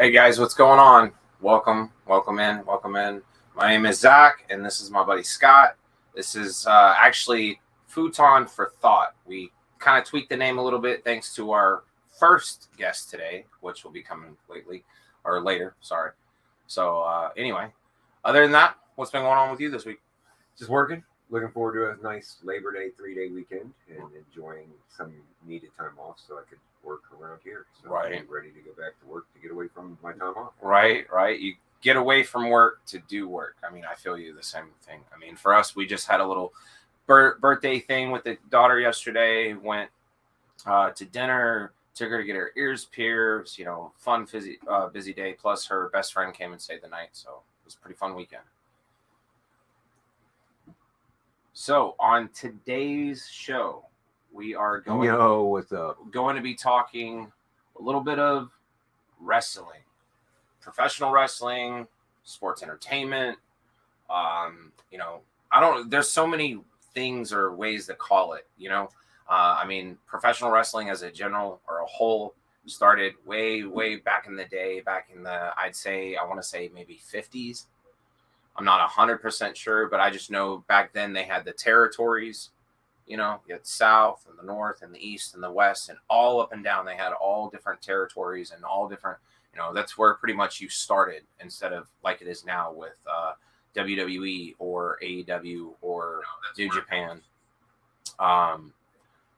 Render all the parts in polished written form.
Hey guys, what's going on? Welcome in. My name is Zach, and this is my buddy Scott. This is actually Futon for Thought. We kind of tweaked the name a little bit thanks to our first guest today, which will be coming later. Sorry. So anyway, other than that, what's been going on with you this week? Just working. Looking forward to a nice Labor Day 3-day weekend and enjoying some needed time off so I could work around here. So Right. I'm ready to go back to work to get away from my time off. Right. You get away from work to do work. I mean, I feel you the same thing. I mean, for us, we just had a little birthday thing with the daughter yesterday. Went to dinner, took her to get her ears pierced. Fun, busy day. Plus, her best friend came and stayed the night, so it was a pretty fun weekend. So on today's show, we are going to be talking a little bit of wrestling, professional wrestling, sports entertainment. There's so many things or ways to call it. I mean, professional wrestling as a general or a whole started way back in the day, I want to say maybe 50s. I'm not 100% sure, but I just know back then they had the territories. You had South and the North and the East and the West, and all up and down. They had all different territories and all different. That's where pretty much you started instead of like it is now with WWE or AEW or New Japan.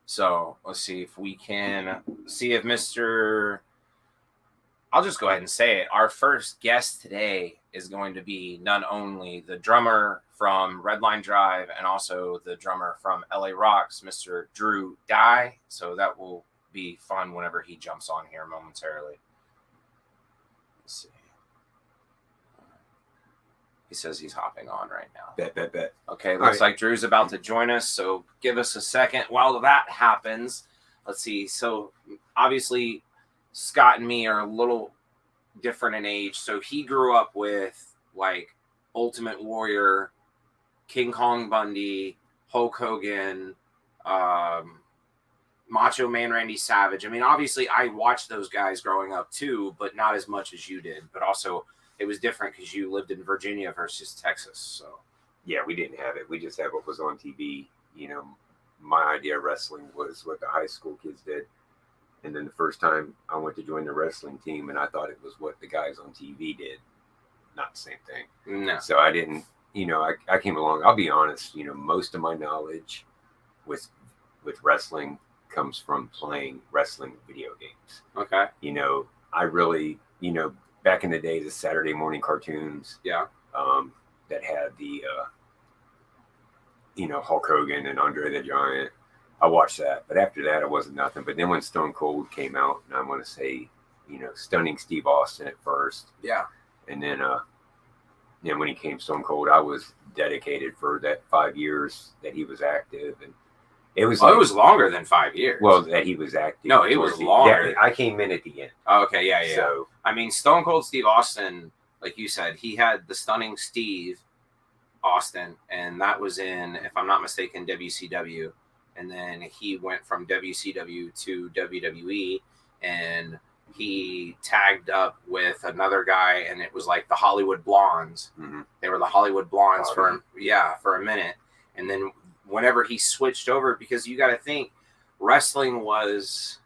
So let's see if we can see if I'll just go ahead and say it. Our first guest today is going to be none only the drummer from Redline Drive and also the drummer from LA Rocks, Mr. Drew Dye. So that will be fun whenever he jumps on here momentarily. Let's see. He says he's hopping on right now. Bet. Okay, looks like Drew's about to join us. So give us a second while that happens. Let's see. So obviously Scott and me are a little different in age. So he grew up with like Ultimate Warrior, King Kong Bundy, Hulk Hogan, Macho Man Randy Savage. I mean, obviously I watched those guys growing up too, but not as much as you did. But also it was different because you lived in Virginia versus Texas. So Yeah, we didn't have it. We just had what was on TV. My idea of wrestling was what the high school kids did. And then the first time I went to join the wrestling team, and I thought it was what the guys on TV did. Not the same thing. No. So I didn't, I came along. I'll be honest, most of my knowledge with wrestling comes from playing wrestling video games. Okay. I really, back in the day, the Saturday morning cartoons. Yeah. That had the, Hulk Hogan and Andre the Giant. I watched that, but after that, it wasn't nothing. But then when Stone Cold came out, and I want to say, stunning Steve Austin at first. Yeah. And then when he came Stone Cold, I was dedicated for that 5 years that he was active. And it was it was longer than 5 years. Well, that he was active. No, it was longer. I came in at the end. Oh, okay, yeah. So, I mean, Stone Cold Steve Austin, like you said, he had the stunning Steve Austin, and that was in, if I'm not mistaken, WCW. And then he went from WCW to WWE, and he tagged up with another guy, and it was like the Hollywood Blondes. Mm-hmm. They were the Hollywood Blondes for a minute. And then whenever he switched over, because you got to think wrestling was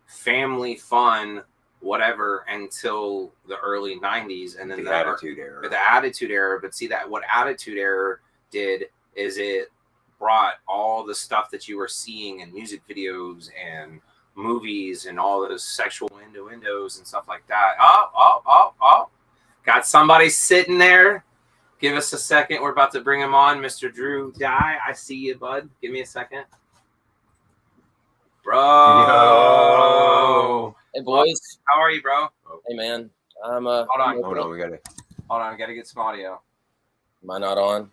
family fun, whatever, until the early 90s. And then the Attitude Era. The Attitude Era. But see that what Attitude Era did is it brought all the stuff that you were seeing in music videos and movies and all those sexual innuendos and stuff like that. Oh. Got somebody sitting there. Give us a second. We're about to bring him on. Mr. Drew Dye. I see you, bud. Give me a second. Bro. Yo. Hey, boys. How are you, bro? Hey, man. I'm Hold on. We got to. Hold on. I got to get some audio. Am I not on?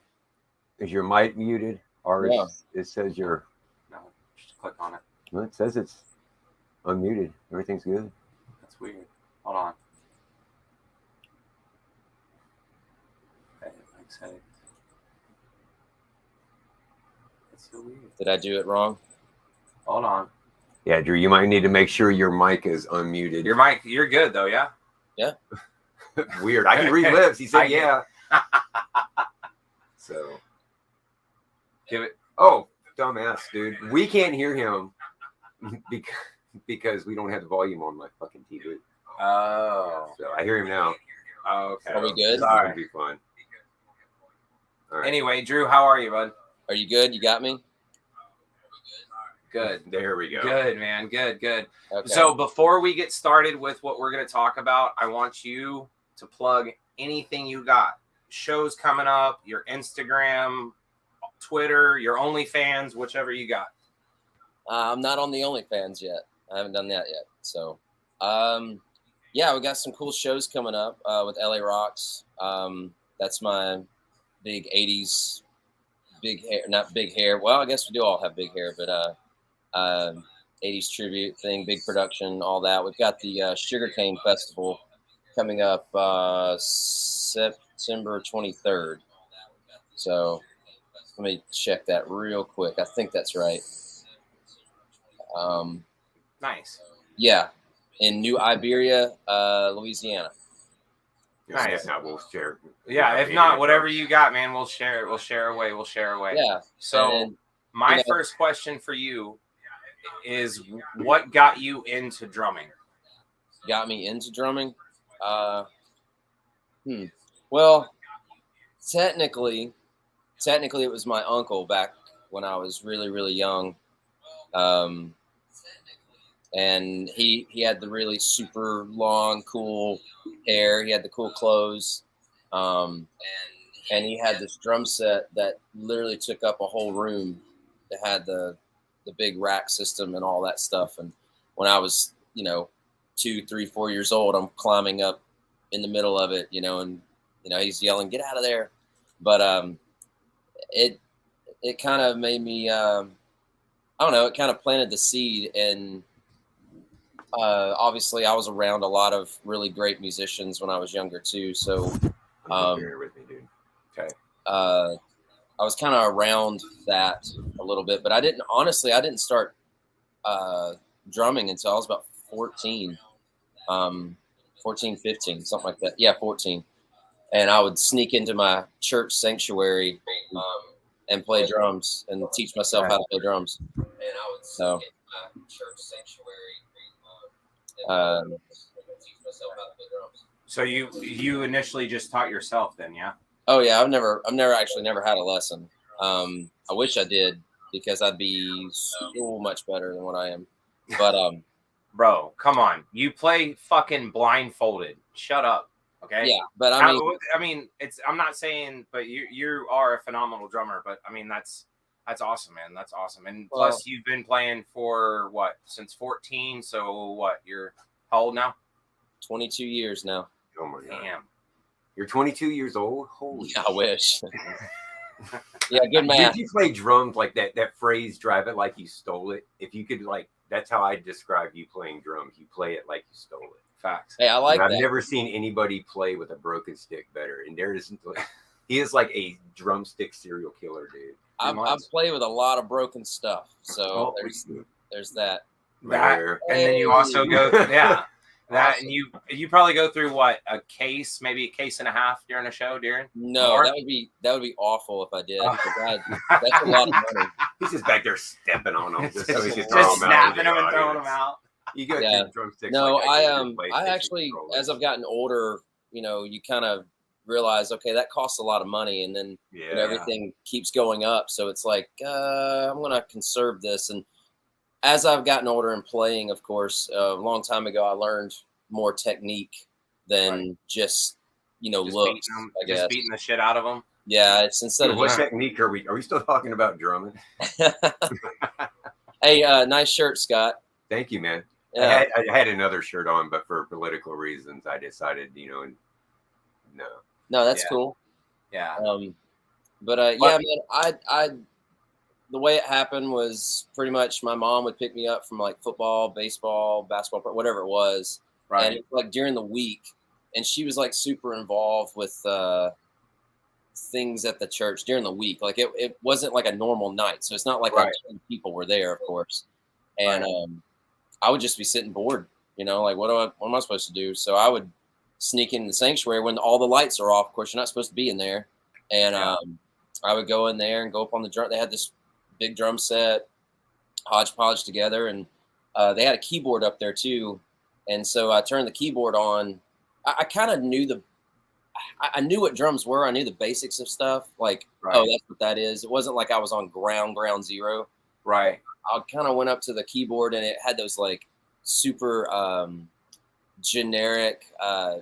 Is your mic muted? Or No. It says you're. No, just click on it. Well, it says it's unmuted. Everything's good. That's weird. Hold on. Okay, thanks. Hey. It's so weird. Did I do it wrong? Hold on. Yeah, Drew, you might need to make sure your mic is unmuted. Your mic, you're good though, yeah? Yeah. Weird. I can read lips. He said, yeah. So. Give it. Oh, dumbass, dude. We can't hear him because we don't have the volume on my fucking TV. Oh. So I hear him now. Oh, okay. Are we good? This is going to be fun. All right. Anyway, Drew, how are you, bud? Are you good? You got me? Good. There we go. Good, man. Good. Okay. So before we get started with what we're going to talk about, I want you to plug anything you got. Shows coming up, your Instagram, Twitter, your OnlyFans, whichever you got. I'm not on the OnlyFans yet. I haven't done that yet. So, yeah, we got some cool shows coming up with LA Rocks. That's my big 80s big hair, not big hair. Well, I guess we do all have big hair, but 80s tribute thing, big production, all that. We've got the Sugarcane Festival coming up September 23rd. So let me check that real quick. I think that's right. Nice. Yeah, in New Iberia, Louisiana. Nice. Yeah, we'll share. Yeah, if not, whatever you got, man, we'll share it. We'll share away. Yeah. So And, my first question for you is, what got you into drumming? got me into drumming. Well, technically, it was my uncle back when I was really, really young. And he had the really super long, cool hair. He had the cool clothes. And he had this drum set that literally took up a whole room. It had the big rack system and all that stuff. And when I was, 2, 3, 4 years old, I'm climbing up in the middle of it, and, he's yelling, "Get out of there." But it kind of made me, I don't know, it kind of planted the seed. And obviously I was around a lot of really great musicians when I was younger too. So Here with me, dude. Okay. I was kind of around that a little bit, but I didn't start drumming until I was about 14, 15, something like that. Yeah, 14. And I would sneak into my church sanctuary and play drums and teach myself how to play drums. So, So you initially just taught yourself then, yeah? oh yeah, I've never had a lesson. I wish I did, because I'd be so much better than what I am. But Bro, come on. You play fucking blindfolded. Shut up. Okay. yeah, but I mean, I'm not saying, but you are a phenomenal drummer. But I mean, that's awesome, man. That's awesome. And plus, you've been playing for what, since 14? So what? You're how old now? 22 years now. Oh my god. Damn. You're 22 years old? Holy I wish. Yeah, good math. Did you play drums like that? That phrase, "drive it like you stole it." If you could, that's how I describe you playing drums. You play it like you stole it. Facts. Hey, I like I've that. never seen anybody play with a broken stick better. And he is like a drumstick serial killer, dude. I've played with a lot of broken stuff, so there's that. And then you also go, yeah. That and you probably go through what, maybe a case and a half during a show, Darren? No, More? that would be awful if I did. That's a lot of money. He's just back there stepping on them, just so he can Just throw them out. snapping them and throwing them out. You got Yeah. drumsticks. No, like I actually, as I've gotten older, you kind of realize, okay, that costs a lot of money, and then everything keeps going up. So it's like, I'm going to conserve this. And as I've gotten older and playing, of course, a long time ago, I learned more technique than just looks. Just beating the shit out of them. Yeah, it's instead of what technique are we still talking about drumming? Hey, nice shirt, Scott. Thank you, man. Yeah. I had another shirt on, but for political reasons, I decided, no. No, that's cool. Yeah. But yeah, man, I the way it happened was pretty much my mom would pick me up from like football, baseball, basketball, whatever it was. Right. And it was like during the week, and she was like super involved with things at the church during the week. Like it wasn't like a normal night, so it's not like 10 people were there, of course. And I would just be sitting bored, like what am I supposed to do? So I would sneak in the sanctuary when all the lights are off. Of course, you're not supposed to be in there. And I would go in there and go up on the drum. They had this big drum set, hodgepodge together, and they had a keyboard up there too. And so I turned the keyboard on. I kind of knew I knew what drums were. I knew the basics of stuff. Like, oh, that's what that is. It wasn't like I was on ground zero. Right. I kind of went up to the keyboard, and it had those like super generic yeah.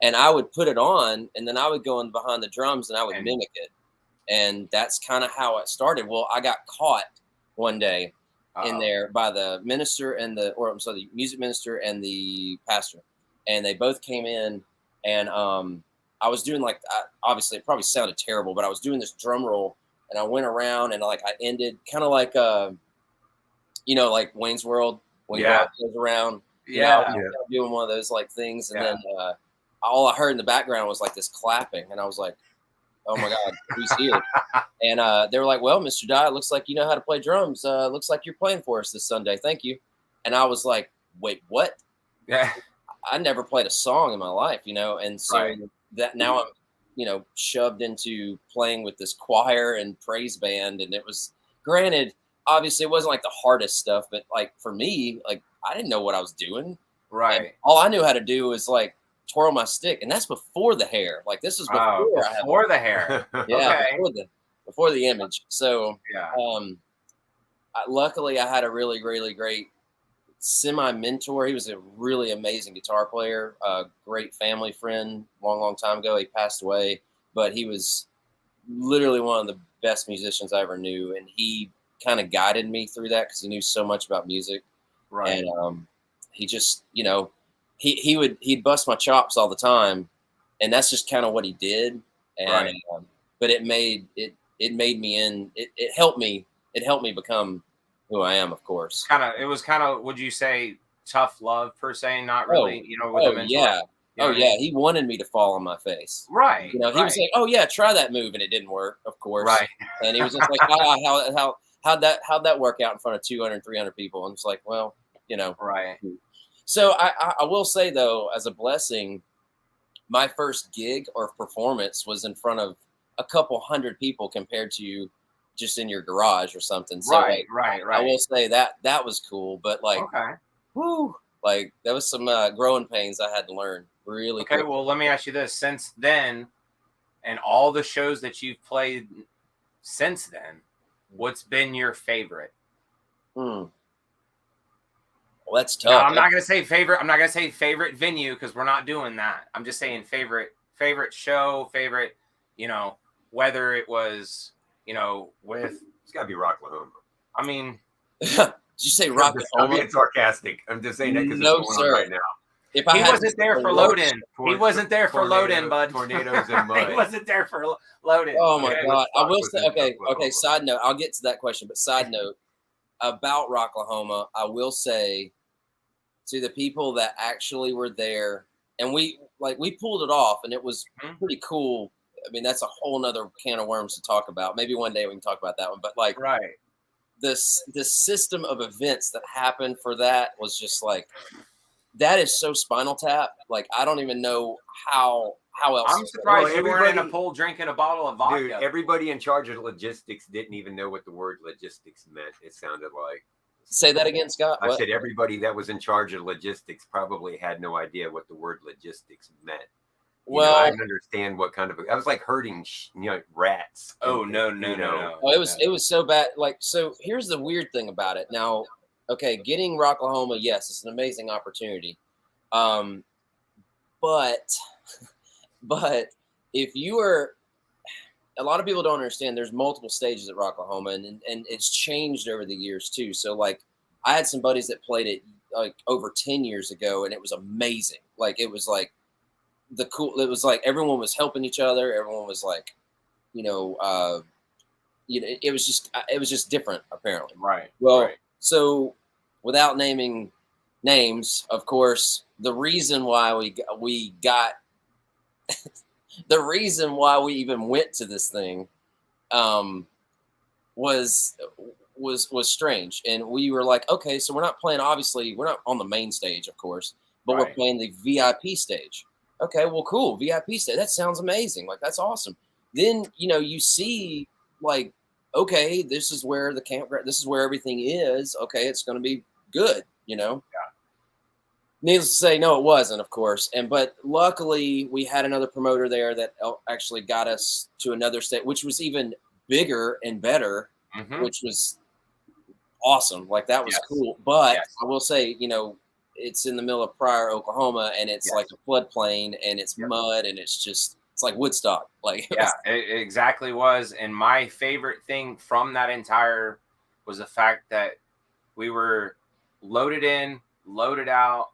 And I would put it on, and then I would go in behind the drums and I would mimic it. And that's kind of how it started. Well, I got caught one day in there by the minister and the music minister and the pastor. And they both came in, and I was doing like, obviously it probably sounded terrible, but I was doing this drum roll, and I went around and like I ended kind of like, like Wayne's World when God goes around. I was doing one of those like things, and then all I heard in the background was like this clapping, and I was like, "Oh my God, who's here?" And they were like, "Well, Mr. Dye, it looks like you know how to play drums. Looks like you're playing for us this Sunday. Thank you." And I was like, "Wait, what?" Yeah. I never played a song in my life, and so that now I'm, shoved into playing with this choir and praise band, and it was, granted, obviously it wasn't like the hardest stuff, but like for me, like I didn't know what I was doing. Right. And all I knew how to do was like twirl my stick, and that's before the hair. Like this is before the hair. Yeah, before the image. So luckily I had a really, really great semi-mentor. He was a really amazing guitar player, a great family friend. Long time ago, he passed away, but he was literally one of the best musicians I ever knew, and he kind of guided me through that because he knew so much about music. Right. And he just, he'd bust my chops all the time, and that's just kind of what he did. And but it made it helped me become who I am, of course. It was kind of, would you say, tough love per se? Not really, with the mentor. Yeah. He wanted me to fall on my face. Right. He was like, "Oh yeah, try that move," and it didn't work, of course. Right. And he was just like, how'd that work out in front of 200, 300 people? And it's like, well, Right. So I will say though, as a blessing, my first gig or performance was in front of a couple hundred people compared to just in your garage or something. So right. I will say that was cool, but like, whoo, like that was some growing pains I had to learn really. Okay. Quickly. Well, let me ask you this: since then, and all the shows that you've played since then, what's been your favorite? Well, that's tough. No, I'm not gonna say favorite. I'm not gonna say favorite venue because we're not doing that. I'm just saying favorite show, favorite, whether it was, with. It's gotta be Rocklahoma. I mean, did you say Rocklahoma? I'm being sarcastic. I'm just saying that because no, it's sir. going on right now. If he wasn't there for load-in. He wasn't there for load-in, bud. Tornadoes and mud. He wasn't there for load-in. Oh my God! I will say, okay. Side note, I'll get to that question, but side note about Rocklahoma, I will say to the people that actually were there, and we pulled it off, and it was pretty cool. I mean, that's a whole nother can of worms to talk about. Maybe one day we can talk about that one. But like, this system of events that happened for that was just like, that is so Spinal Tap. Like, I don't even know how else. I'm surprised you weren't in a pool drinking a bottle of vodka. Dude, everybody in charge of logistics didn't even know what the word logistics meant. It sounded like. Say that again, Scott. I said everybody that was in charge of logistics probably had no idea what the word logistics meant. I didn't understand what kind of. I was like herding, rats. Oh no! Oh, it was so bad. Like, so here's the weird thing about it. Now, okay, getting Rocklahoma, yes, it's an amazing opportunity. But if you are, a lot of people don't understand. There's multiple stages at Rocklahoma, and it's changed over the years too. So like, I had some buddies that played it like over 10 years ago, and it was amazing. Like, it was like. It was like everyone was helping each other. Everyone was like, it was just different apparently. Right. Well, so without naming names, of course, the reason why we got, the reason why we even went to this thing, was was strange. And we were like, okay, so we're not playing, obviously, we're not on the main stage, of course, but we're Right. playing the VIP stage. Okay, well, cool. VIP stage. That sounds amazing. Like, that's awesome. Then, you see, like, okay, this is where the campground, this is where everything is. Okay, it's going to be good, Yeah. Needless to say, no, it wasn't, of course. But luckily, we had another promoter there that actually got us to another state, which was even bigger and better, Mm-hmm. which was awesome. Like, that was Yes. cool. But Yes. I will say, it's in the middle of Pryor, Oklahoma, and it's Yes. like a floodplain, and it's Yep. mud, and it's like Woodstock. Like, Yeah, it exactly was. And my favorite thing from that entire was the fact that we were loaded in, loaded out,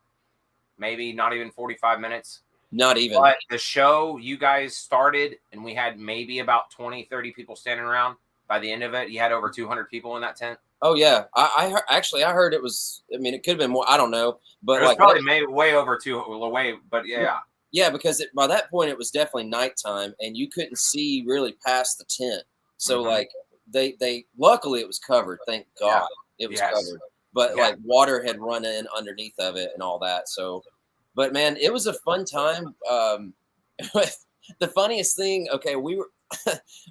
maybe not even 45 minutes. not even. But the show, you guys started, and we had maybe about 20, 30 people standing around. By the end of it, you had over 200 people in that tent. Oh yeah, I heard it was. I mean, it could have been more. I don't know, but It was like probably way over but yeah. Yeah, because by that point it was definitely nighttime, and you couldn't see really past the tent. So Mhm. like they luckily it was covered. Thank God it was Yes. covered. But Yeah. like water had run in underneath of it and all that. So, but man, it was a fun time. The funniest thing, okay, we were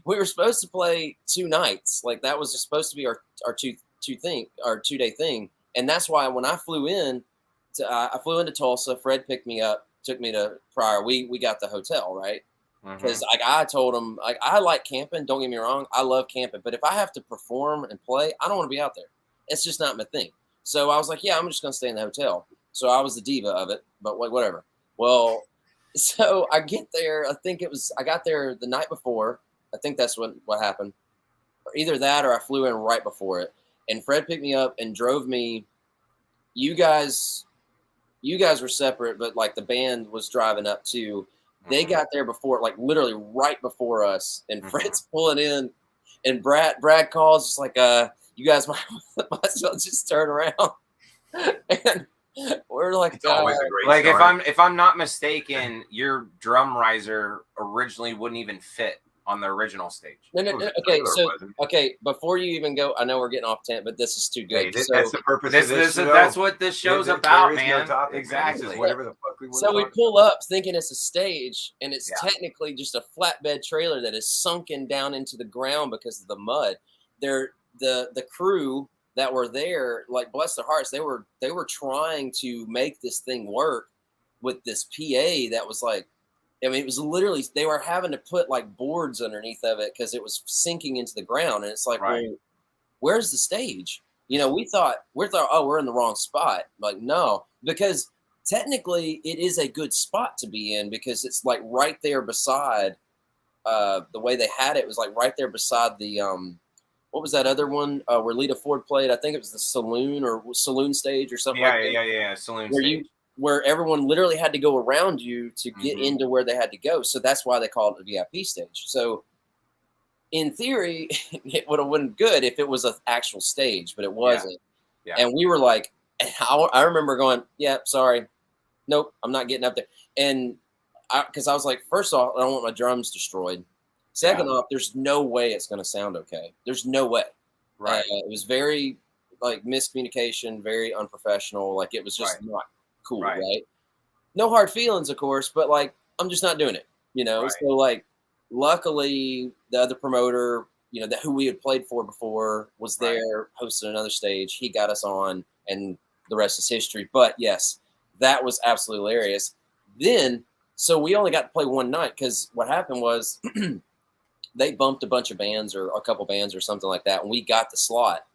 we were supposed to play 2 nights. Like, that was supposed to be our our 2-day thing, and that's why when I flew in, I flew into Tulsa. Fred picked me up, took me to Pryor. We got the hotel, right? Because Mhm. like I told him, like, I like camping. Don't get me wrong, I love camping, but if I have to perform and play, I don't want to be out there. It's just not my thing. So I was like, yeah, I'm just gonna stay in the hotel. So I was the diva of it, but whatever. Well, so I get there. I got there the night before. I think that's what happened. Or either that or I flew in right before it. And Fred picked me up and drove me. You guys were separate, but like the band was driving up too. They Mhm. got there before, like literally right before us, and Mhm. Fred's pulling in, and Brad calls, just like, you guys might as well just turn around. And we're like, It's always a great Like, start. if I'm not mistaken, your drum riser originally wouldn't even fit on the original stage. no, It was a okay, trailer, so wasn't it? okay, before you even go, I know we're getting off tent, but this is too Hey, good. that's So the purpose of this show. That's what this show's about, There is man. no topic, man. Exactly. This is whatever the fuck we want So to we talk pull up thinking it's a stage, and it's Yeah. technically just a flatbed trailer that is sunken down into the ground because of the mud. The crew that were there, like, bless their hearts, they were trying to make this thing work with this PA that was like, I mean, it was literally, they were having to put like boards underneath of it because it was sinking into the ground, and it's like, Right. well, where's the stage? We thought, oh, we're in the wrong spot. Like, no, because technically it is a good spot to be in, because it's like right there beside, the way they had it was like right there beside the what was that other one, where Lita Ford played? I think it was the saloon stage or something like that. Yeah. Saloon Where stage. where everyone literally had to go around you to get Mhm. into where they had to go. So that's why they called it a VIP stage. So in theory, it would have been good if it was an actual stage, but it wasn't. Yeah. And we were like, I remember going, yeah, sorry, nope, I'm not getting up there. And because I was like, first off, I don't want my drums destroyed. Second off, there's no way it's going to sound okay. There's no way. Right. It was very like miscommunication, very unprofessional. Like, it was just Right. not cool, Right. right? No hard feelings, of course, but like, I'm just not doing it, Right. So like, luckily the other promoter, that who we had played for before, was Right. there, hosted another stage. He got us on, and the rest is history. But yes, that was absolutely hilarious. Then, so we only got to play one night, because what happened was they bumped a bunch of bands, or a couple bands or something like that, and we got the slot.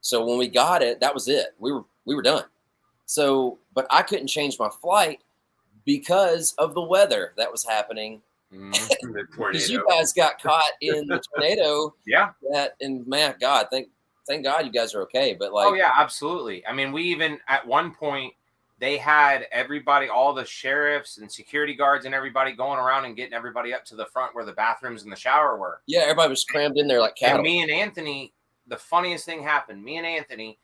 So when we got it, that was it. We were done. So, but I couldn't change my flight because of the weather that was happening. Mhm. The Because you tornado. guys got caught in the tornado. Yeah. And man, God, thank God you guys are okay. But like, Oh yeah, absolutely. I mean, we even at one point they had everybody, all the sheriffs and security guards and everybody going around and getting everybody up to the front where the bathrooms and the shower were. yeah, everybody was crammed in there like cattle. And me and Anthony, the funniest thing happened. Me and Anthony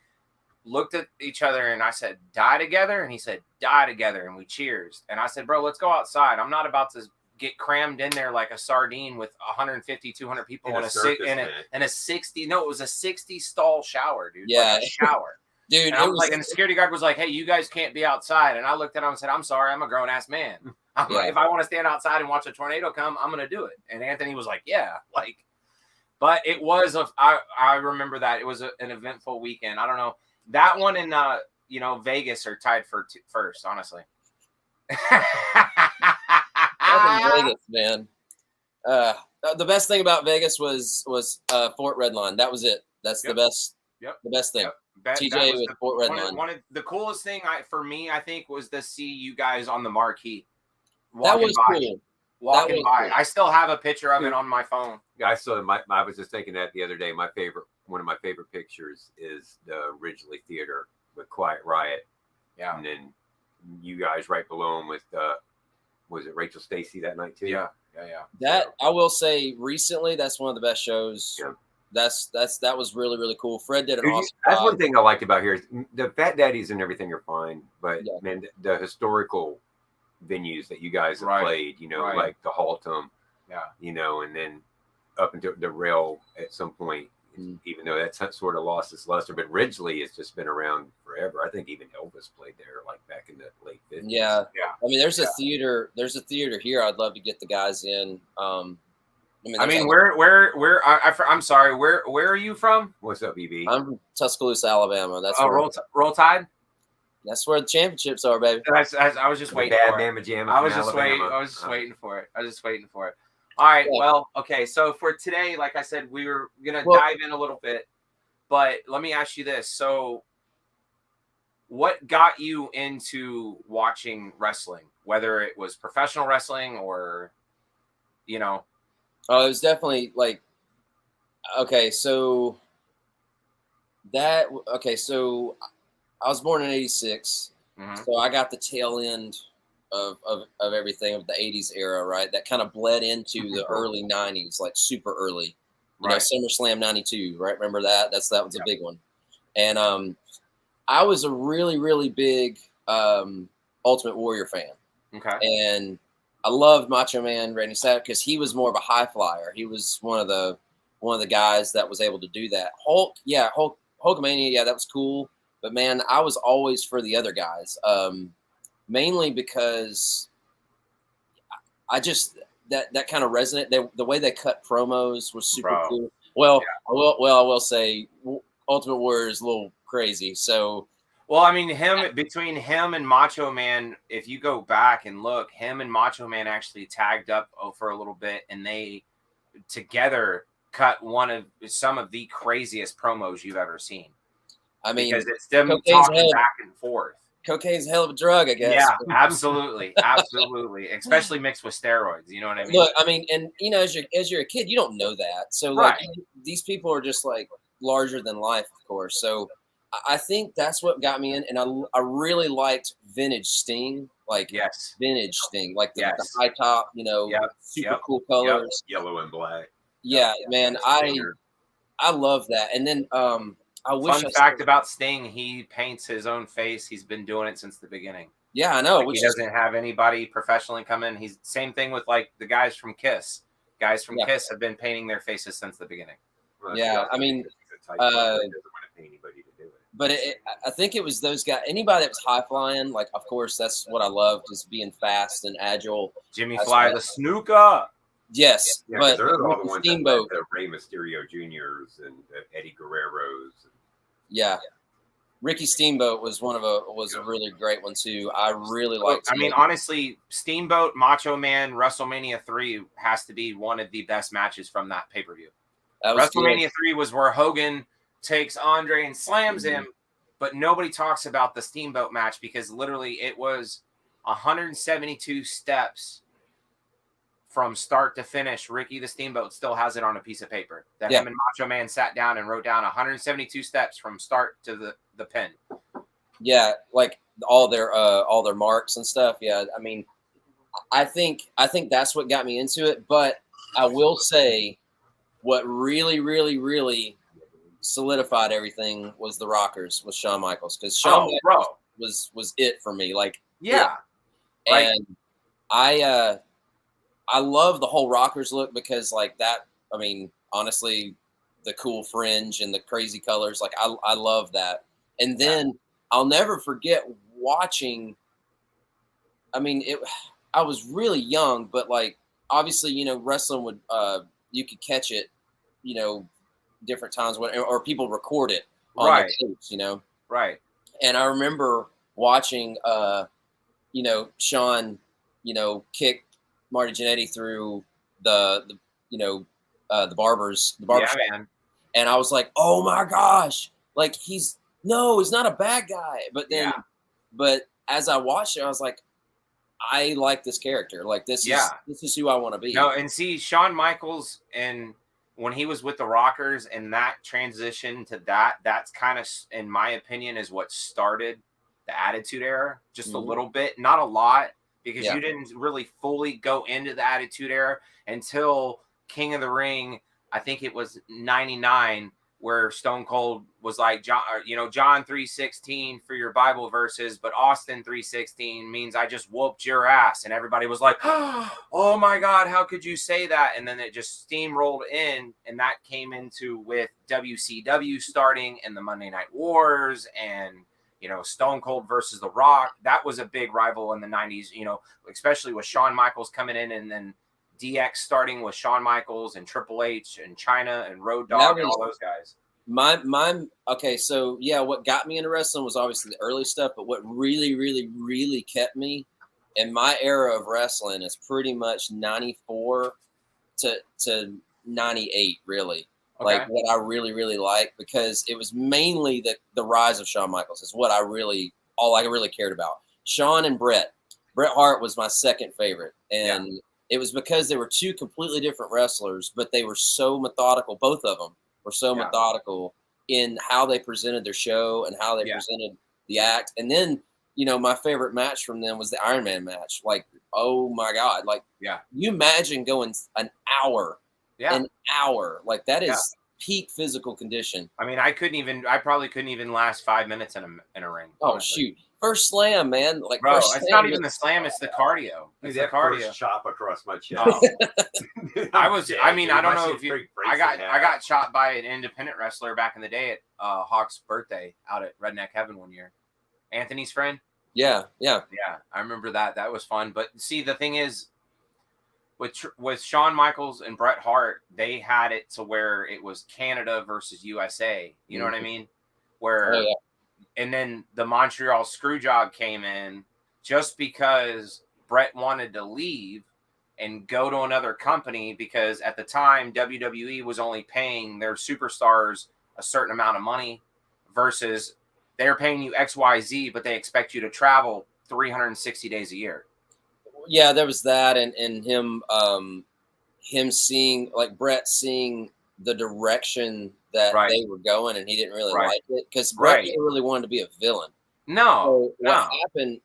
looked at each other, and I said, "Die together," and he said, "Die together," and we cheers. And I said, "Bro, let's go outside. I'm not about to get crammed in there like a sardine with 150, 200 people In a circus, man. in a 60. No, it was a 60 stall shower, dude. Yeah. Like a shower. Dude, And I was like, and the security guard was like, "Hey, you guys can't be outside." And I looked at him and said, "I'm sorry, I'm a grown ass man. If I want to stand outside and watch a tornado come, I'm gonna do it." And Anthony was like, "Yeah, like." But it was I remember that it was an eventful weekend. I don't know, that one in Vegas are tied for first, honestly. Vegas, man. The best thing about Vegas was Fort Redline. That was it. That's the best. Yep. The best thing. Yep. TJ with Fort Redline. One of the coolest thing for me, I think, was to see you guys on the marquee. That was cool. Walking by. Cool. I still have a picture of it on my phone. Yeah, I saw I was just thinking that the other day. One of my favorite pictures is the Ridgely Theater with Quiet Riot. Yeah. And then you guys right below him with was it Rachel Stacey that night too? Yeah. That I will say recently, that's one of the best shows. Yeah. That was really, really cool. Fred did an awesome That's job. one thing I liked about here is the Fat Daddies and everything are fine, but man, the historical venues that you guys have played, like the Haltom, and then up into the Rail at some point, even though that's sort of lost its luster, but Ridgely has just been around forever. I think even Elvis played there like back in the late 50s. Yeah. I mean, there's a theater here. I'd love to get the guys in. I'm sorry. Where are you from? What's up, EB? I'm from Tuscaloosa, Alabama. That's Roll Tide. That's where the championships are, baby. I was just waiting for it. I was just waiting for it. All right. Yeah. Well, okay. So for today, like I said, we were gonna dive in a little bit, but let me ask you this: so, what got you into watching wrestling? Whether it was professional wrestling or, Oh, it was definitely like, so I was born in '86, so I got the tail end of everything of the '80s era, right? That kind of bled into the early '90s, like super early. You know, SummerSlam '92, right? Remember that? That was a big one. And I was a really, really big Ultimate Warrior fan. Okay. And I loved Macho Man Randy Savage because he was more of a high flyer. He was one of the guys that was able to do that. Hulkamania, that was cool. But man, I was always for the other guys, mainly because I just that kind of resonate. The way they cut promos was super cool. Well, I will say Ultimate Warrior is a little crazy. So. Well, I mean, between him and Macho Man, if you go back and look, him and Macho Man actually tagged up for a little bit, and they together cut some of the craziest promos you've ever seen. I mean, because it's them talking back and forth. Cocaine's a hell of a drug, I guess. Yeah, absolutely, especially mixed with steroids. You know what I mean? Look, I mean, and as you're a kid, you don't know that. So like, these people are just like larger than life, of course. So. I think that's what got me in, and I really liked vintage Sting, vintage Sting, like the high top, super cool colors, yellow and black. Yeah, man, I love that. And then Fun fact about Sting: he paints his own face. He's been doing it since the beginning. Yeah, I know. He doesn't have anybody professionally come in. He's same thing with like the guys from Kiss. Guys from Kiss have been painting their faces since the beginning. Well, I mean. But I think it was those guys. Anybody that was high flying, like of course that's what I loved, is being fast and agile. Jimmy Fly, the Snooker. Yes, but they're all the ones Steamboat, that Rey Mysterio Juniors and Eddie Guerrero's. Yeah, Ricky Steamboat was a really great one too. I really liked. I mean, honestly, Steamboat, Macho Man, WrestleMania 3 has to be one of the best matches from that pay per view. WrestleMania 3 was where Hogan takes Andre and slams him, but nobody talks about the Steamboat match because literally it was 172 steps from start to finish. Ricky the Steamboat still has it on a piece of paper that him and Macho Man sat down and wrote down 172 steps from start to the pin. Yeah, like all their marks and stuff. Yeah, I mean, I think that's what got me into it. But I will say, what really, really, really solidified everything was the Rockers with Shawn Michaels, because Shawn Michaels was it for me. Like, and I I love the whole Rockers look because like that. I mean, honestly, the cool fringe and the crazy colors, like I love that. And then I'll never forget watching. I mean, I was really young, but like obviously, wrestling would you could catch it, different times when or people record it on Right. the tapes, Right. And I remember watching Sean, kick Marty Jannetty through the the barber shop. Man. And I was like, oh my gosh, like he's not a bad guy. But then, but as I watched it, I was like, I like this character. Like this is who I want to be. No, and see Shawn Michaels, and when he was with the Rockers and that transition to that's kind of, in my opinion, is what started the Attitude Era just a little bit, not a lot, because you didn't really fully go into the Attitude Era until King of the Ring. I think it was 99 where Stone Cold was like, John 3:16 for your Bible verses, but Austin 3:16 means I just whooped your ass. And everybody was like, oh my God, how could you say that? And then it just steamrolled in, and that came into with WCW starting and the Monday Night Wars and, Stone Cold versus The Rock. That was a big rival in the 90s, especially with Shawn Michaels coming in, and then DX starting with Shawn Michaels and Triple H and Chyna and Road Dogg and all those guys. Okay, so what got me into wrestling was obviously the early stuff, but what really, really, really kept me in my era of wrestling is pretty much 94 to 98, really. Okay. Like what I really, really like, because it was mainly the rise of Shawn Michaels is what all I really cared about. Shawn and Bret Hart was my second favorite. And it was because they were two completely different wrestlers, but they were so methodical. Both of them were so methodical in how they presented their show and how they presented the act. And then, my favorite match from them was the Iron Man match. Like, oh my God. Like, you imagine going an hour, like that is peak physical condition. I mean, I probably couldn't even last 5 minutes in a ring. Oh, honestly. Shoot. First slam, man. Like, bro, it's not even the slam, it's the cardio. It's the cardio. First chop across my chest. I don't know if you, I got chopped by an independent wrestler back in the day at Hawk's birthday out at Redneck Heaven one year. Anthony's friend. Yeah. I remember that. That was fun. But see, the thing is, with Shawn Michaels and Bret Hart, they had it to where it was Canada versus USA. You know what I mean? Where, and then the Montreal Screwjob came in just because Bret wanted to leave and go to another company, because at the time WWE was only paying their superstars a certain amount of money versus they're paying you XYZ, but they expect you to travel 360 days a year. Yeah, there was that, and him seeing, like Bret seeing the direction that they were going, and he didn't really like it, because Bret really wanted to be a villain. No. So what happened?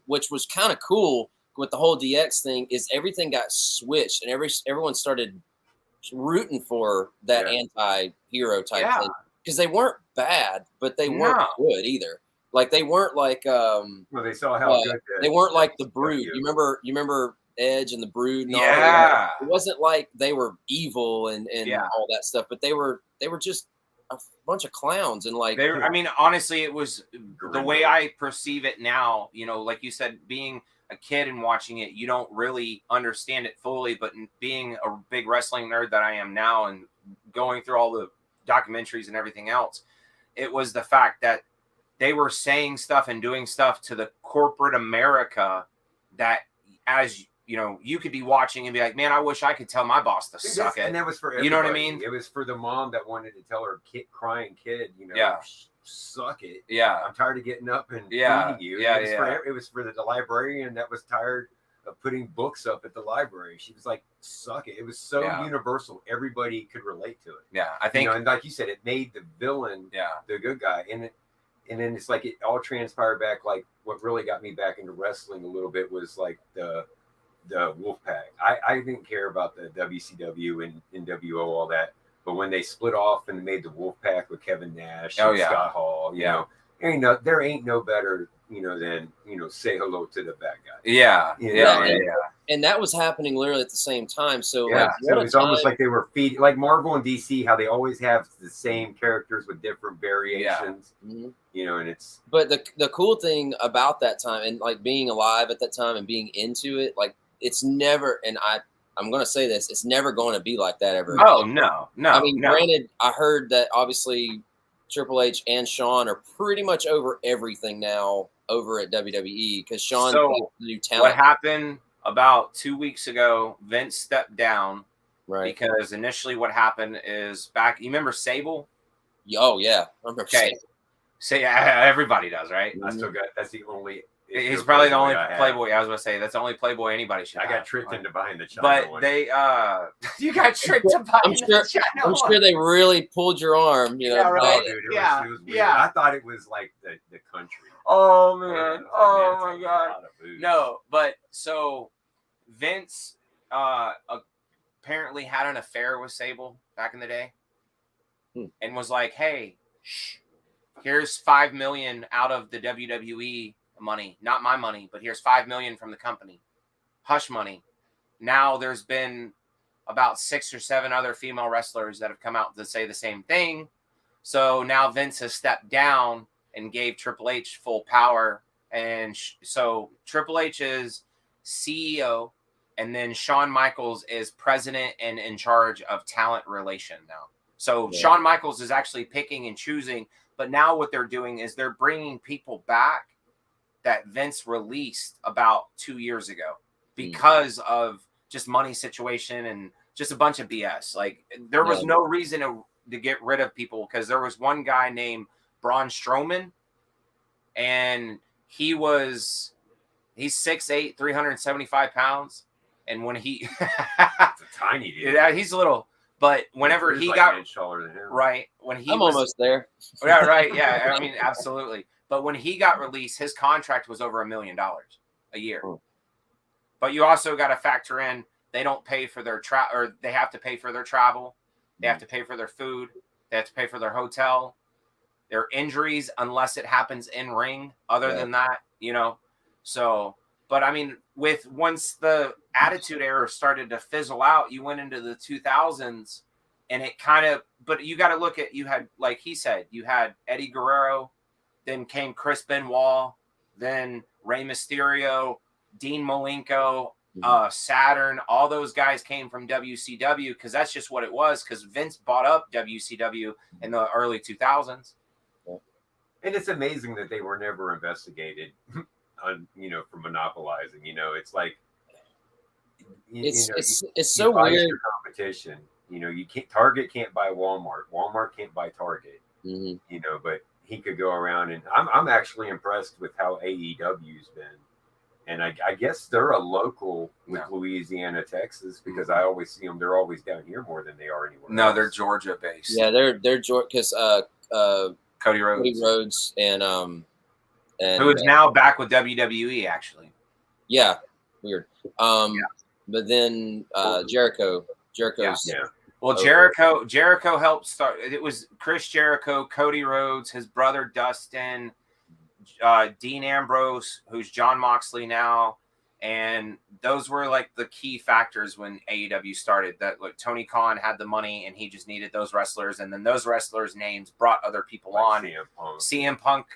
Which was kind of cool with the whole DX thing, is everything got switched, and everyone started rooting for that anti-hero type thing, because they weren't bad, but they weren't good either. Like they weren't like well, they saw how good they weren't like the Brood. You remember Edge and the Brood and all that? It wasn't like they were evil and all that stuff, but they were just a bunch of clowns, and like honestly, it was the way I perceive it now. Like you said, being a kid and watching it, you don't really understand it fully, but being a big wrestling nerd that I am now and going through all the documentaries and everything else, it was the fact that they were saying stuff and doing stuff to the corporate America that, as you could be watching and be like, man, I wish I could tell my boss to suck it. And that was for everybody. You know what I mean? It was for the mom that wanted to tell her crying kid, suck it. Yeah. I'm tired of getting up and feeding you. It was for the librarian that was tired of putting books up at the library. She was like, suck it. It was so universal. Everybody could relate to it. Yeah. I think, and like you said, it made the villain the good guy. And then it's like it all transpired back. Like what really got me back into wrestling a little bit was like the Wolfpack. I didn't care about the WCW and NWO, all that. But when they split off and made the Wolfpack with Kevin Nash and Scott Hall, there ain't no better, than, say hello to the bad guy. Yeah. and that was happening literally at the same time. So Yeah, like, so what a it's almost time. like they were feeding, like Marvel and DC, how they always have the same characters with different variations, Mhm. you know, and it's But the cool thing about that time and like being alive at that time and being into it, like it's never, and I'm gonna say this, it's never going to be like that ever Oh again. no, I no, mean, no. granted, I heard that obviously Triple H and Shawn are pretty much over everything now over at WWE because Shawn's like So the new what talent, happened about 2 weeks ago? Vince stepped down right? because initially what happened is back. You remember Sable? Oh yeah, I remember Okay, saying. say everybody does, right? I still got that's the only issue He's of probably the Playboy only I have. Playboy. I was gonna say that's the only Playboy anybody should. I got have. tricked into buying the China But one. they, you got tricked to buy I'm sure. the China I'm one. sure they really pulled your arm, you know. Yeah, right. Oh, dude, it Yeah, was weird. yeah. I thought it was like the country. Oh I was man. like, Oh it's my a god. lot of booze. No, but so Vince apparently had an affair with Sable back in the day, and was like, "Hey, shh, here's 5 million out of the WWE money, not my money, but here's 5 million from the company, hush money." Now there's been about 6 or 7 other female wrestlers that have come out to say the same thing. So now Vince has stepped down and gave Triple H full power. And so Triple H is CEO, and then Shawn Michaels is president and in charge of talent relation now. So Yeah. Shawn Michaels is actually picking and choosing. But now what they're doing is they're bringing people back that Vince released about 2 years ago because of just money situation and just a bunch of BS. Like there was no reason to get rid of people because there was one guy named Braun Strowman, and he's 6'8", 375 pounds. And when he It's a tiny dude. yeah, he's a little, but whenever He's he like got an inch taller than him. right, when he I'm was almost there. yeah, right, yeah, I mean, absolutely. But when he got released, his contract was over $1 million a year. But you also got to factor in they don't pay for their or they have to pay for their travel, they have to pay for their food, they have to pay for their hotel, their injuries unless it happens in ring. Other than that, you know. So, but I mean, once the Attitude Era started to fizzle out, you went into the 2000s, and it kind of. But you got to look at, you had, like he said, you had Eddie Guerrero, then came Chris Benoit, then Rey Mysterio, Dean Malenko, Saturn. All those guys came from WCW because that's just what it was. Because Vince bought up WCW in the early 2000s. And it's amazing that they were never investigated, for monopolizing. It's like it's so weird. Your competition. You can't. Target can't buy Walmart. Walmart can't buy Target. But he could go around, and I'm actually impressed with how AEW's been. And I guess they're a local with Louisiana, Texas, because I always see them. They're always down here more than they are anywhere else. They're Georgia based. Yeah, they're Georgia because Cody Rhodes and who is now back with WWE actually. Yeah, weird. But then Jericho's Well, Jericho helped start. It was Chris Jericho, Cody Rhodes, his brother Dustin, Dean Ambrose, who's John Moxley now, and those were like the key factors when AEW started. That like Tony Khan had the money and he just needed those wrestlers, and then those wrestlers' names brought other people on. CM Punk,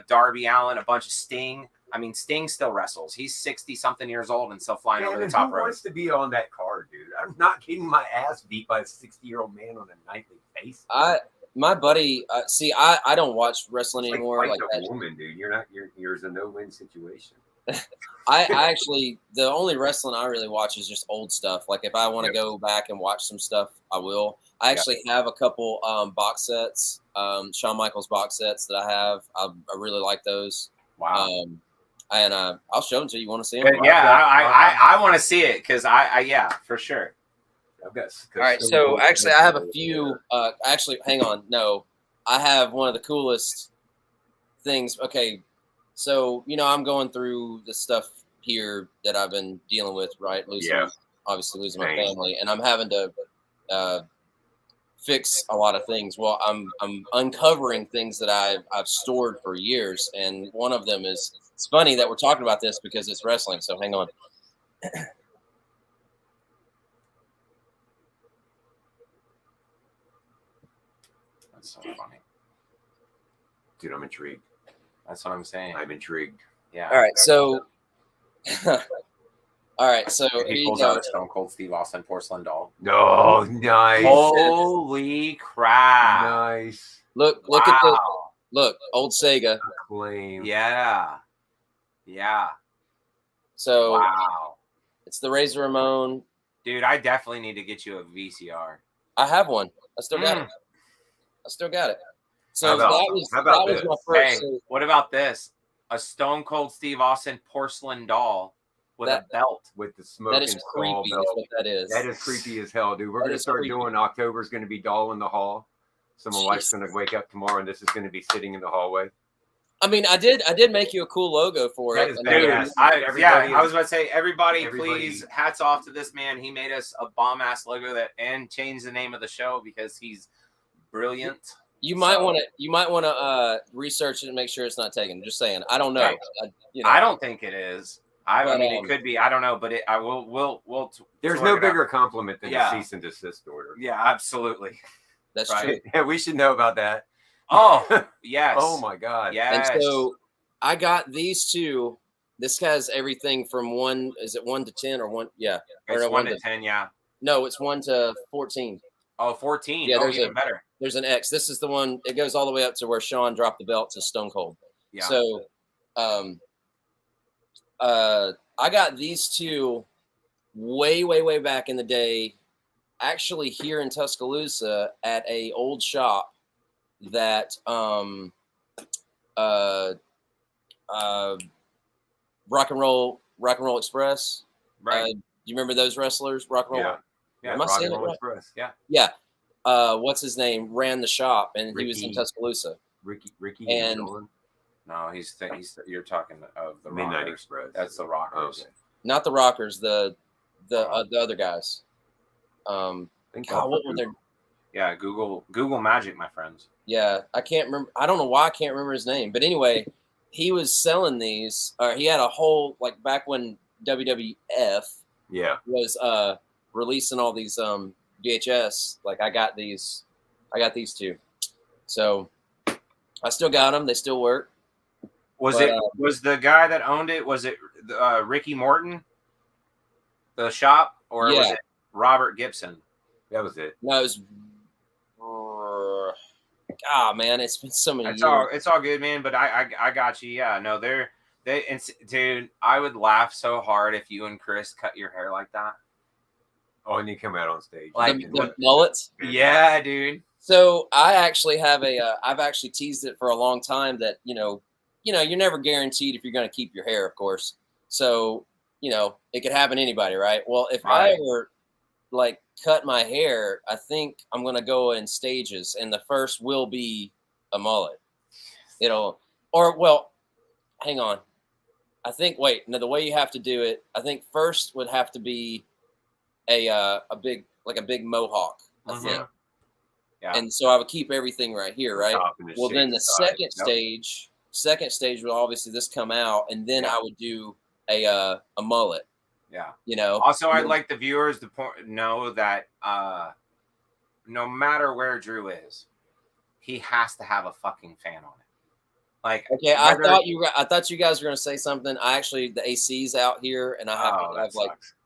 Darby Allin, a bunch of Sting. I mean, Sting still wrestles. He's 60-something years old and still flying over the top rope. Who wants to be on that card, dude? I'm not getting my ass beat by a 60-year-old man on a nightly basis. My buddy, I don't watch wrestling anymore. Like a woman, dude. You're a no-win situation. I actually, the only wrestling I really watch is just old stuff. Like if I want to go back and watch some stuff, I will. I actually have a couple box sets, Shawn Michaels box sets that I have. I really like those. Wow. And I'll show them to you. You want to see them? Yeah, I want to see it because I for sure. I've got. All right, so actually, I have a few. Actually, hang on. No, I have one of the coolest things. Okay, so I'm going through the stuff here that I've been dealing with. Right, obviously losing my family, and I'm having to fix a lot of things. Well, I'm uncovering things that I've stored for years, and one of them is. It's funny that we're talking about this because it's wrestling. So hang on. That's so funny. Dude, I'm intrigued. That's what I'm saying. I'm intrigued. Yeah. All right, so If he pulls out a Stone Cold Steve Austin porcelain doll. No, nice. Holy crap! Nice. look at the old Sega. Claim. Yeah. Yeah. So Wow. it's the Razor Ramon. Dude, I definitely need to get you a VCR. I have one. I still got it. I still got it. So How about that was this? my first. Hey, what about this? A Stone Cold Steve Austin porcelain doll with a belt. With the smoke That and is skull creepy. belt. Is what that is. That is creepy as hell, dude. We're That going to is start creepy. doing October's going to be Doll in the Hall. So my wife's Jeez. going to wake up tomorrow and this is going to be sitting in the hallway. I mean, I did make you a cool logo for That it. is And badass. I was about to say, everybody, please, hats off to this man. He made us a bomb ass logo and changed the name of the show because he's brilliant. You might want to research it and make sure it's not taken. Just saying. I don't know. Okay. I don't think it is. I mean, it could be. I don't know, but I will. There's no bigger compliment than a cease and desist order. Yeah, absolutely. That's true. Yeah, we should know about that. Oh, yes. Oh my God. Yes. And so I got these two. This has everything from 1. Is it 1 to 10 or 1? Yeah. It's 1 to 10. Yeah. No, it's 1 to 14. Oh, 14. Yeah, there's even better. There's an X. This is the one. It goes all the way up to where Sean dropped the belt to Stone Cold. Yeah. So, I got these two way back in the day, actually here in Tuscaloosa at a old shop that Rock and Roll Express. Right. Do you remember those wrestlers? Rock and Roll. Yeah. Yeah. Am I Rock saying and it Roll right? Express. Yeah. Yeah. What's his name? Ran the shop, and he was in Tuscaloosa. Ricky And Nolan? No, he's you're talking of the Midnight Rockers. Express. That's the Rockers. Okay. Not the Rockers. The other guys. God, what were their? Yeah, Google Magic, my friends. Yeah, I can't remember. I don't know why I can't remember his name. But anyway, he was selling these. He had a whole, like, back when WWF was releasing all these VHS. Like, I got these two. So I still got them. They still work. Was the guy that owned it? Was it Ricky Morton, the shop, or was it Robert Gibson? That was it. No, it was. Man, it's been so many years. It's all good, man. But I got you. Yeah, no, dude, I would laugh so hard if you and Chris cut your hair like that. Oh, and you come out on stage. Like the mullets? Yeah, dude. So I actually have I've actually teased it for a long time that, you're never guaranteed if you're going to keep your hair, of course. So, it could happen to anybody, right? Well, if I ever cut my hair, I think I'm going to go in stages, and the first will be a mullet. Hang on. I think, the way you have to do it, I think first would have to be a big mohawk, I think. Yeah. And so I would keep everything right here, right? Well, then the second stage would obviously this come out, and then I would do a mullet. Yeah. Also, I'd like the viewers to know that no matter where Drew is, he has to have a fucking fan on it. Like, okay, I thought you guys were gonna say something. The AC's out here, and I have to have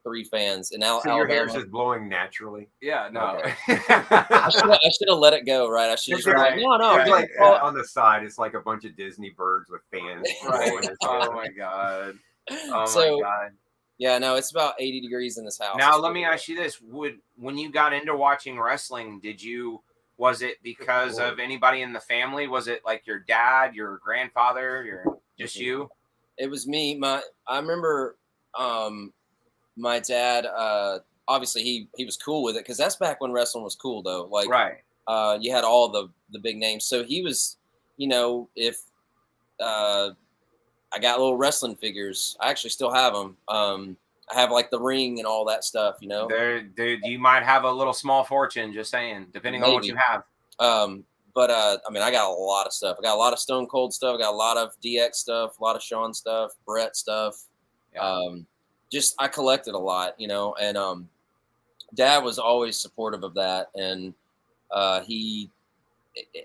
3 fans. And now your hair's just blowing naturally. Yeah, no. Okay. I should have let it go. Right, I should have like, no. It's like on the side, it's like a bunch of Disney birds with fans. Right. Oh my god. My god. Yeah, no, it's about 80 degrees in this house. Now, let me ask you this: when you got into watching wrestling, was it because of anybody in the family? Was it like your dad, your grandfather, just you? It was me. I remember my dad. Obviously, he was cool with it because that's back when wrestling was cool, though. Like, right. You had all the big names, so he was. If I got little wrestling figures. I actually still have them. I have like the ring and all that stuff, Dude, you might have a little small fortune, just saying, depending on what you have. But I got a lot of stuff. I got a lot of Stone Cold stuff. I got a lot of DX stuff, a lot of Shawn stuff, Brett stuff. Yeah. I collected a lot, and Dad was always supportive of that. And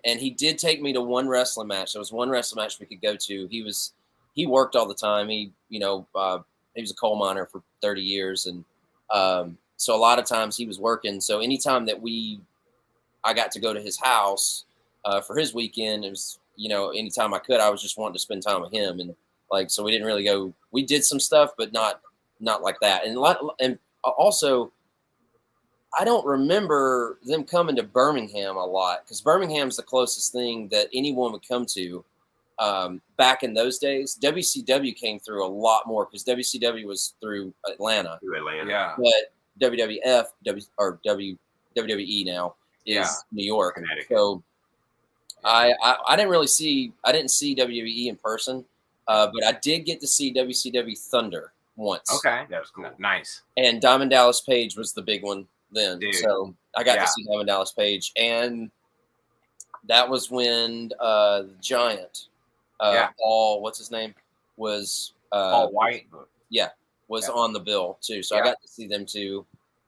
and he did take me to one wrestling match. There was one wrestling match we could go to. He worked all the time. He was a coal miner for 30 years, and so a lot of times he was working. So anytime that I got to go to his house for his weekend, it was, anytime I could, I was just wanting to spend time with him, and so we didn't really go. We did some stuff, but not like that. And also, I don't remember them coming to Birmingham a lot, because Birmingham's the closest thing that anyone would come to back in those days. WCW came through a lot more because WCW was through Atlanta. Yeah. But WWE now is New York. Connecticut. So I didn't see WWE in person, but I did get to see WCW Thunder once. Okay. That was cool. Nice. And Diamond Dallas Page was the big one then. Dude. So I got to see Diamond Dallas Page. And that was when the Giant, Paul, what's his name? Was Paul White. Was on the bill too. So I got to see them too.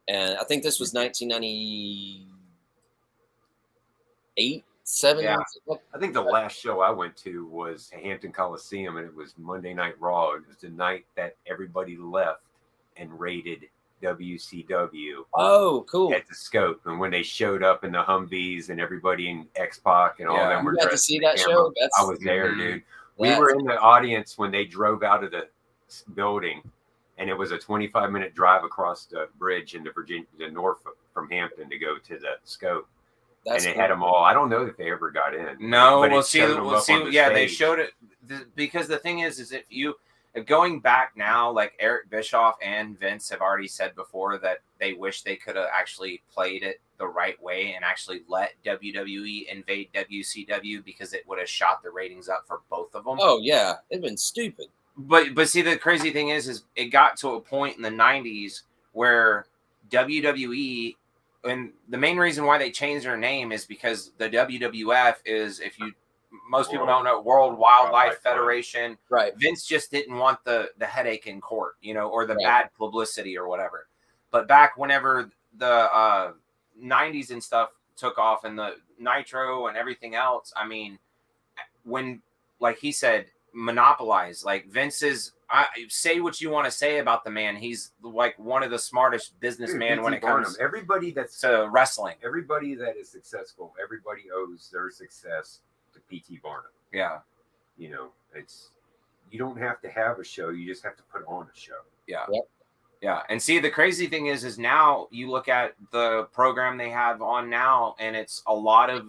And I think this was 1998, 7. Yeah. I think the last show I went to was Hampton Coliseum, and it was Monday Night Raw. It was the night that everybody left and raided WCW. Oh, cool. At the Scope. And when they showed up in the Humvees and everybody in X-Pac and all them were you got to see that show? I was there, dude. We were in the audience when they drove out of the building, and it was a 25-minute drive across the bridge into Virginia, to Norfolk from Hampton to go to the Scope. And they had them all. I don't know if they ever got in. No, but we'll see. Yeah, they stage. showed it because the thing is if going back now, like Eric Bischoff and Vince have already said before that they wish they could have actually played it the right way and actually let WWE invade WCW, because it would have shot the ratings up for both of them. Oh yeah, it'd been stupid. But see, the crazy thing is it got to a point in the 90s where WWE, and the main reason why they changed their name is because the WWF is, most people don't know, World Wildlife Federation. Right. Vince just didn't want the headache in court, or the bad publicity or whatever. But back whenever the 90s and stuff took off, and the Nitro and everything else, I mean, when, like he said, monopolize, like Vince's, say what you want to say about the man, he's like one of the smartest businessmen when it comes everybody that's to wrestling. Everybody that is successful, everybody owes their success to PT Barnum. Yeah. It's, you don't have to have a show, you just have to put on a show. Yeah. Yep. Yeah. And see, the crazy thing is now you look at the program they have on now, and it's a lot of,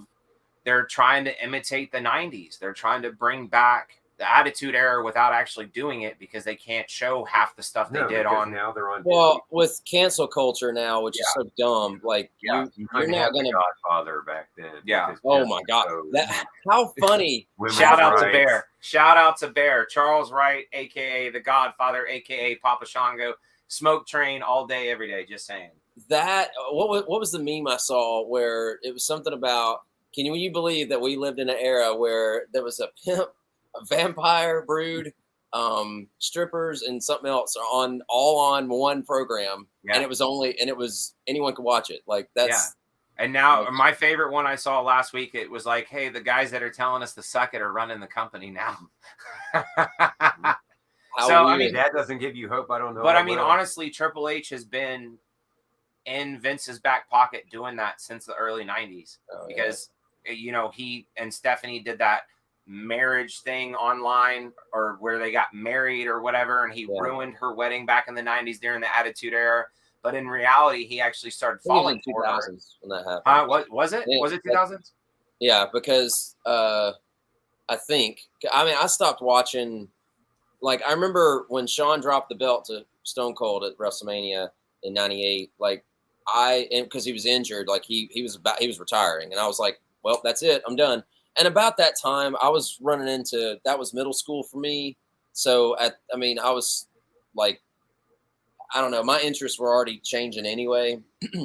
they're trying to imitate the 90s. They're trying to bring back the Attitude Era without actually doing it, because they can't show half the stuff they did on. Now they're on. Well, with cancel culture now, which is so dumb, like you're not gonna. Godfather back then. Yeah. Oh my God, how funny! Shout out to Bear. Shout out to Bear. Charles Wright, aka the Godfather, aka Papa Shango. Smoke Train all day, every day. Just saying. That what was the meme I saw where it was something about? Can you believe that we lived in an era where there was a pimp, a vampire brood, strippers, and something else all on one program, and it was anyone could watch it. Like that's. And now my favorite one I saw last week, it was like, hey, the guys that are telling us to suck it are running the company now. So I mean, that doesn't give you hope. I don't know. But I mean, honestly, Triple H has been in Vince's back pocket doing that since the early 90s, because he and Stephanie did that marriage thing online, or where they got married or whatever, and he ruined her wedding back in the 90s during the Attitude Era. But in reality, he actually started falling for her when that happened. What was it? Was it 2000s? Yeah, because I stopped watching. Like, I remember when Shawn dropped the belt to Stone Cold at WrestleMania in '98. Like, because he was injured, like he was retiring, and I was like, well, that's it, I'm done. And about that time, I was running into, that was middle school for me. So I was like, I don't know, my interests were already changing anyway,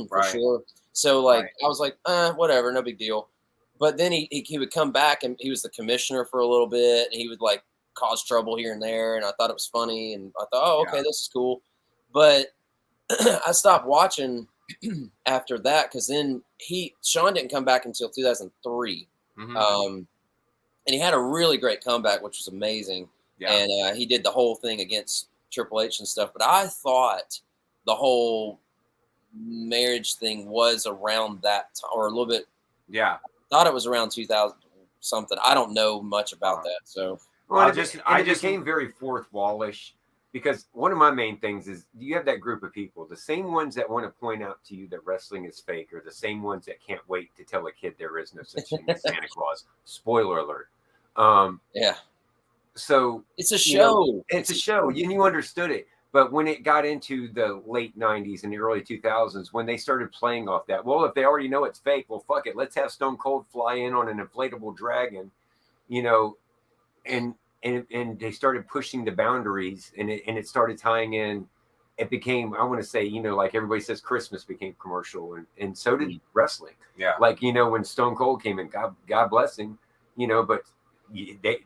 for sure. So I was like, whatever, no big deal. But then he would come back, and he was the commissioner for a little bit, and he would like cause trouble here and there. And I thought it was funny, and I thought, oh, okay, this is cool. But I stopped watching after that, because then Shawn didn't come back until 2003. And he had a really great comeback, which was amazing. Yeah. And he did the whole thing against Triple H and stuff. But I thought the whole marriage thing was around that time, or a little bit. Yeah. I thought it was around 2000 something. I don't know much about that. So well, I just became very fourth wallish, because one of my main things is you have that group of people, the same ones that want to point out to you that wrestling is fake, are the same ones that can't wait to tell a kid there is no such thing as Santa Claus. Spoiler alert. yeah. So it's a show. It's a show. You understood it. But when it got into the late 90s and the early 2000s, when they started playing off that, well, if they already know it's fake, well, fuck it. Let's have Stone Cold fly in on an inflatable dragon, and they started pushing the boundaries, and it started tying in. It became, I want to say, like everybody says, Christmas became commercial, and so did wrestling. Yeah. Like, when Stone Cold came in, God bless him, but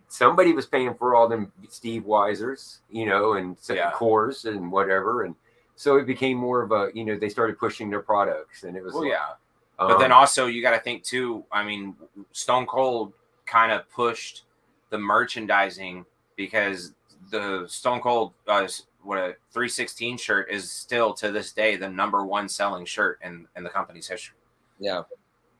somebody was paying for all them Steve Weisers, and Coors and whatever. And so it became more of a, they started pushing their products, and it was, but then also you got to think too, I mean, Stone Cold kind of pushed the merchandising, because the Stone Cold, what a 316 shirt is still to this day the #1 selling shirt in the company's history. Yeah.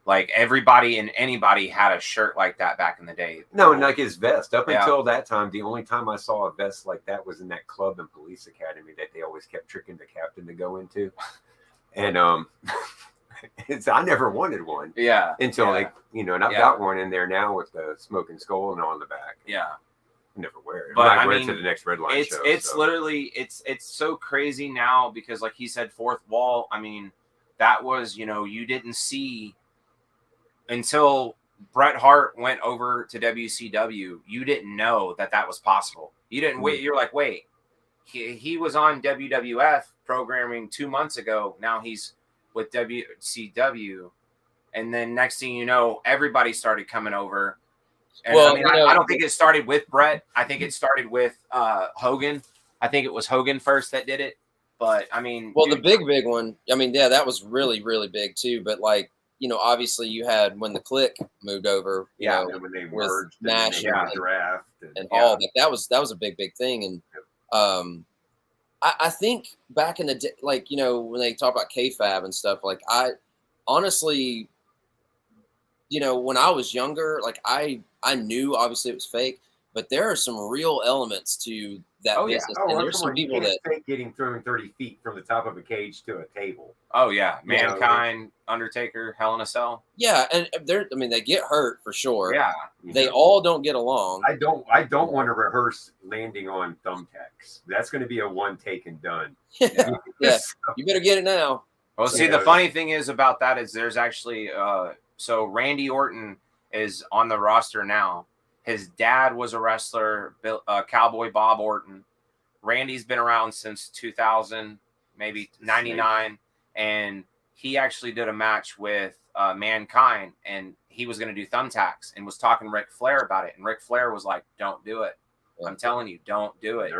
Like everybody and anybody had a shirt like that back in the day. No, and like his vest. Up until that time, the only time I saw a vest like that was in that club and police academy that they always kept tricking the captain to go into. And I never wanted one. Yeah. Until and I've got one in there now with the smoking skull and on the back. Yeah. I never wear it. But I wear it to the next Red Line show. It's literally it's so crazy now, because like he said, fourth wall. I mean, that was, you didn't see until Bret Hart went over to WCW. You didn't know that was possible. You didn't wait. You're like, wait, he was on WWF programming 2 months ago. Now he's with WCW. And then next thing you know, everybody started coming over. And well, I don't think it started with Bret. I think it started with Hogan. I think it was Hogan first that did it. But I mean, well, the big one, I mean, yeah, that was really, really big too. But like, obviously you had when the Clique moved over, and when they merged, Nash and draft and all that was a big thing. And I think back in the day, like, when they talk about KFAB and stuff, like I honestly, when I was younger, like I knew obviously it was fake, but there are some real elements to that business. And there's some people that fake getting thrown 30 feet from the top of a cage to a table. Oh yeah, Mankind, Undertaker, Hell in a Cell. Yeah, and they get hurt for sure. Yeah, they all don't get along. I don't want to rehearse landing on thumbtacks. That's going to be a one take and done. Yeah, you better get it now. Well, see, the funny thing is about that is there's actually so Randy Orton is on the roster now. His dad was a wrestler, Cowboy Bob Orton. Randy's been around since 2000, maybe 99. And he actually did a match with Mankind, and he was going to do thumbtacks and was talking to Ric Flair about it. And Ric Flair was like, don't do it. I'm telling you, don't do it.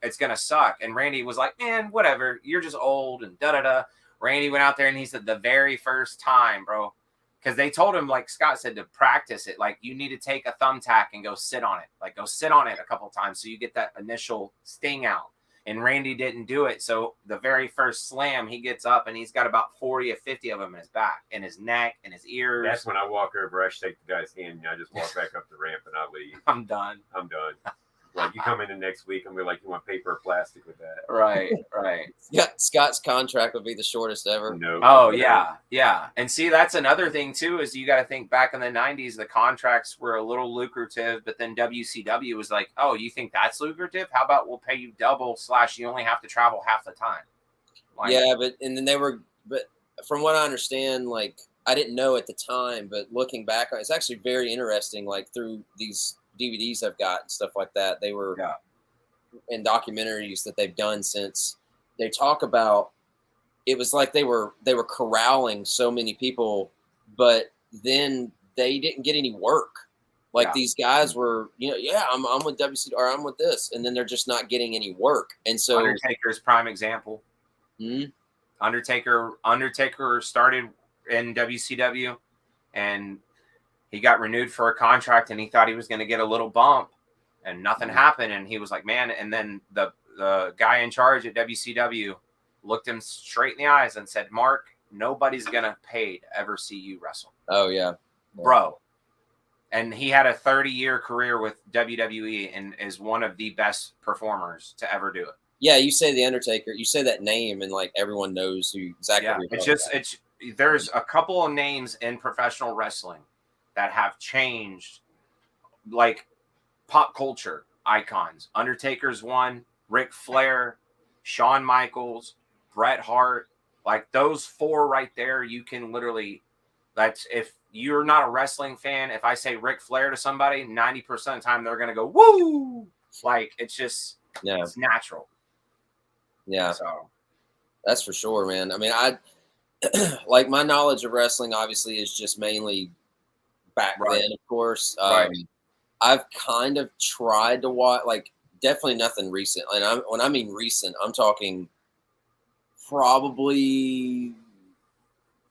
It's gonna suck. And Randy was like, man, whatever. You're just old and da-da-da. Randy went out there and he said the very first time, bro, because they told him, like Scott said, to practice it. Like, you need to take a thumbtack and go sit on it. Like, go sit on it a couple of times so you get that initial sting out. And Randy didn't do it. So the very first slam, he gets up and he's got about 40 or 50 of them in his back, in his neck, and his ears. That's when I walk over, I shake the guy's hand, and I just walk back up the ramp and I leave. I'm done. Like, you come in the next week, I'm going to be like, you want paper or plastic with that? Right. Yeah, Scott's contract would be the shortest ever. No. Oh, yeah. And see, that's another thing, too, is you got to think back in the 90s, the contracts were a little lucrative, but then WCW was like, oh, you think that's lucrative? How about we'll pay you double / you only have to travel half the time? Like, yeah, but from what I understand, like, I didn't know at the time, but looking back, it's actually very interesting, like, through these DVDs I've got and stuff like that. They were in documentaries that they've done since. They talk about it was like they were corralling so many people, but then they didn't get any work. Like these guys were, I'm with WC or I'm with this, and then they're just not getting any work. And so Undertaker's prime example. Undertaker started in WCW. and he got renewed for a contract, and he thought he was going to get a little bump, and nothing happened. And he was like, man. And then the guy in charge at WCW looked him straight in the eyes and said, Mark, nobody's going to pay to ever see you wrestle. Oh, yeah. Bro. And he had a 30-year career with WWE and is one of the best performers to ever do it. Yeah, you say The Undertaker, you say that name, and like everyone knows who exactly. Yeah, there's a couple of names in professional wrestling that have changed, like pop culture icons. Undertaker's one, Ric Flair, Shawn Michaels, Bret Hart. Like those four right there, you can literally. That's if you're not a wrestling fan. If I say Ric Flair to somebody, 90% of the time they're gonna go woo. Like it's just it's natural. Yeah, so that's for sure, man. I mean, I like my knowledge of wrestling. Obviously, is just mainly back then, of course. I've kind of tried to watch, like, definitely nothing recent. And when I mean recent, I'm talking probably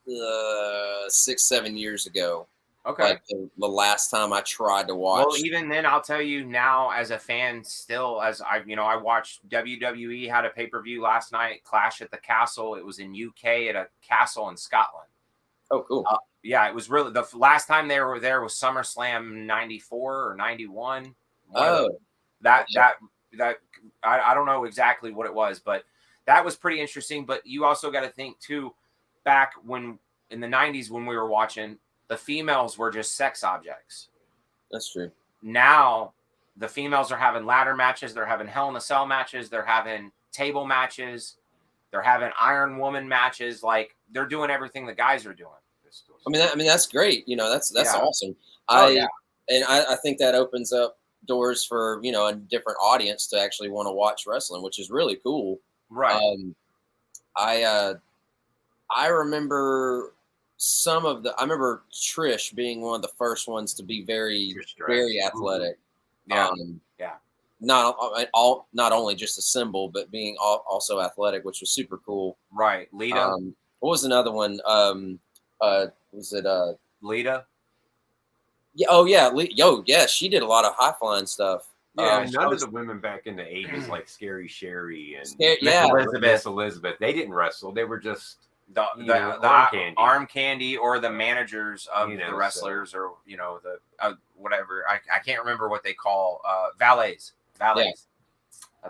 6-7 years ago. Okay. Like the last time I tried to watch. Well, even then, I'll tell you now, as a fan, still, as I watched WWE had a pay-per-view last night, Clash at the Castle. It was in UK at a castle in Scotland. Oh, cool. Yeah, it was really the last time they were there was SummerSlam '94 or '91. Oh, that I don't know exactly what it was, but that was pretty interesting. But you also got to think too, back when in the '90s when we were watching, the females were just sex objects. That's true. Now the females are having ladder matches, they're having Hell in a Cell matches, they're having table matches, they're having Iron Woman matches. Like they're doing everything the guys are doing. I mean that's great. You know, that's awesome. And I think that opens up doors for, you know, a different audience to actually want to watch wrestling, which is really cool. Right. I remember I remember Trish being one of the first ones to be very athletic. Yeah. Not only just a symbol, but being also athletic, which was super cool. Right. Lita. What was another one? Was it Lita? Yeah. Oh yeah. Yeah. She did a lot of high flying stuff. Yeah, none of the women back in the 80s, like Scary Sherry and Miss Elizabeth, they didn't wrestle. They were just the arm candy or the managers of the wrestlers, or the whatever. I can't remember what they call valets. Yeah.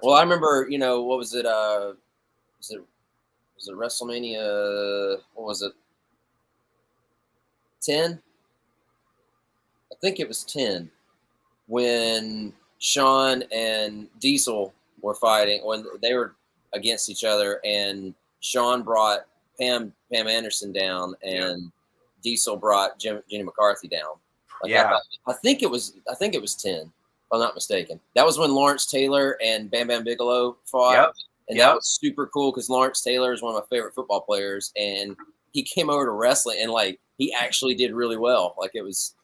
Well, I remember, what was it? Was it WrestleMania? What was it? 10? I think it was 10 when Shawn and Diesel were fighting, when they were against each other, and Shawn brought Pam Anderson down, and Diesel brought Jenny McCarthy down. I think it was 10, if I'm not mistaken. That was when Lawrence Taylor and Bam Bam Bigelow fought. And that was super cool because Lawrence Taylor is one of my favorite football players, and he came over to wrestling, and he actually did really well. It was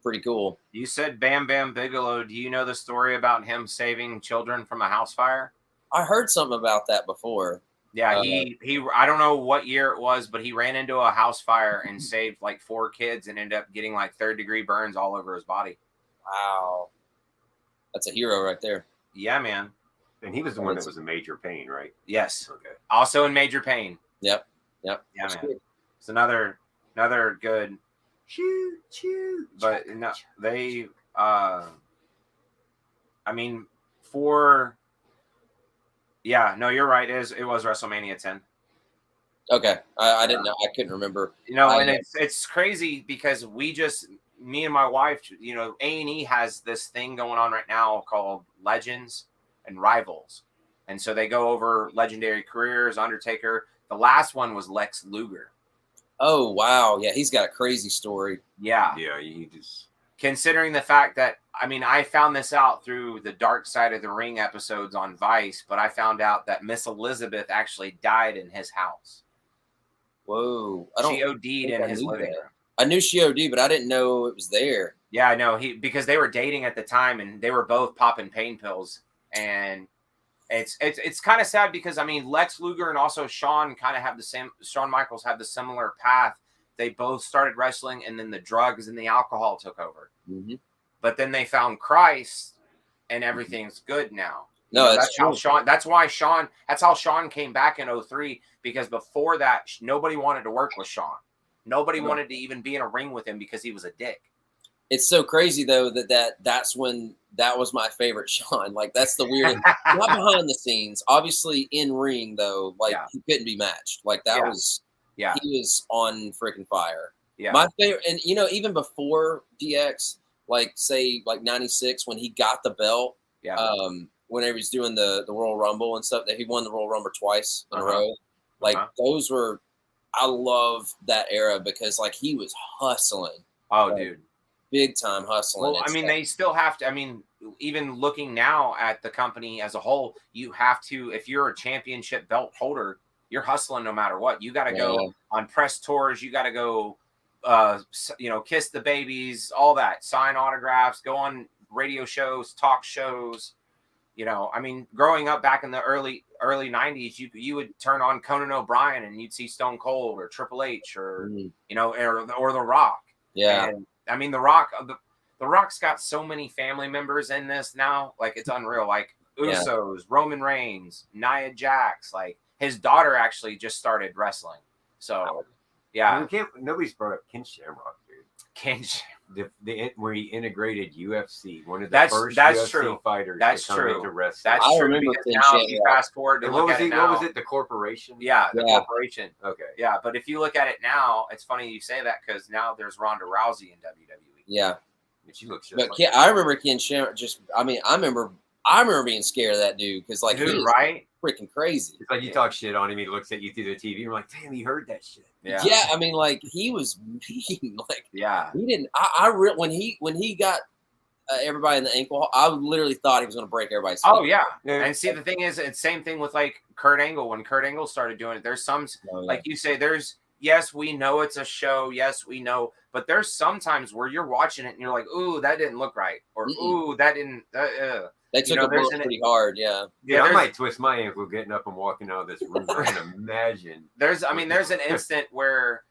pretty cool. You said Bam Bam Bigelow. Do you know the story about him saving children from a house fire? I heard something about that before. Yeah, he I don't know what year it was, but he ran into a house fire and saved 4 kids and ended up getting 3rd-degree burns all over his body. Wow. That's a hero right there. Yeah, man. And he was the one that was in major pain, right? Yes. Okay. Also in major pain. Yep. Yeah, man. Good. It's another good shoot. But no, they I mean, no, you're right. It was WrestleMania 10. Okay. I didn't know. I couldn't remember. And it's crazy because me and my wife, A&E has this thing going on right now called Legends and Rivals. And so they go over legendary careers, Undertaker. The last one was Lex Luger. Oh, wow. Yeah, he's got a crazy story. Yeah. Yeah, he just... Considering the fact that, I found this out through the Dark Side of the Ring episodes on Vice, but I found out that Miss Elizabeth actually died in his house. Whoa. She OD'd in his living room. I knew she OD'd, but I didn't know it was there. Yeah, I know. Because they were dating at the time, and they were both popping pain pills. And it's kind of sad because, Lex Luger and also Shawn Michaels have the similar path they both started wrestling, and then the drugs and the alcohol took over. Mm-hmm. But then they found Christ, and everything's good now. No, that's true. how Sean. That's how Sean came back in 03, because before that, nobody wanted to work with Sean. Nobody wanted to even be in a ring with him because he was a dick. It's so crazy though that's when that was my favorite Sean. Like that's the weirdest. Not behind the scenes, obviously in ring though. Like he couldn't be matched. Like that was he was on freaking fire. Yeah, my favorite, and even before DX, like say like '96 when he got the belt. Yeah. Whenever he's doing the Royal Rumble and stuff, that he won the Royal Rumble twice in a row. Like those were, I love that era because like he was hustling. Oh, like, dude. Big time hustling. Well, I mean, they still have to. I mean, even looking now at the company as a whole, you have to, if you're a championship belt holder, you're hustling no matter what. You got to go on press tours. You got to go, kiss the babies, all that, sign autographs, go on radio shows, talk shows. I mean, growing up back in the early 90s, you would turn on Conan O'Brien and you'd see Stone Cold or Triple H or, or The Rock. Yeah. And, I mean, The Rock's got so many family members in this now. Like, it's unreal. Like, Usos, Roman Reigns, Nia Jax. Like, his daughter actually just started wrestling. So, yeah. Nobody's brought up Ken Shamrock, dude. Ken Shamrock. Where he integrated UFC, one of the first UFC fighters to come into wrestling. That's true. Remember now, if you fast forward to look at it now, what was it? The corporation? Yeah, the corporation. Okay. Yeah, but if you look at it now, it's funny you say that because now there's Ronda Rousey in WWE. Yeah, and she looks. But I remember Ken Shamrock. I remember being scared of that dude because like dude, he was right? Freaking crazy. It's like you talk shit on him, he looks at you through the TV, and you're like, damn, he heard that shit. Yeah. Yeah, I mean, like he was mean. Like, he didn't. When he got everybody in the ankle, I literally thought he was going to break everybody's feet. Oh yeah. And see, the thing is, it's same thing with like Kurt Angle. When Kurt Angle started doing it, there's some like you say, yes, we know it's a show. Yes, we know, but there's sometimes where you're watching it and you're like, ooh, that didn't look right, or ooh, that didn't. They took a bullet pretty hard, yeah. Yeah, I might twist my ankle getting up and walking out of this room. I can imagine. There's an instant where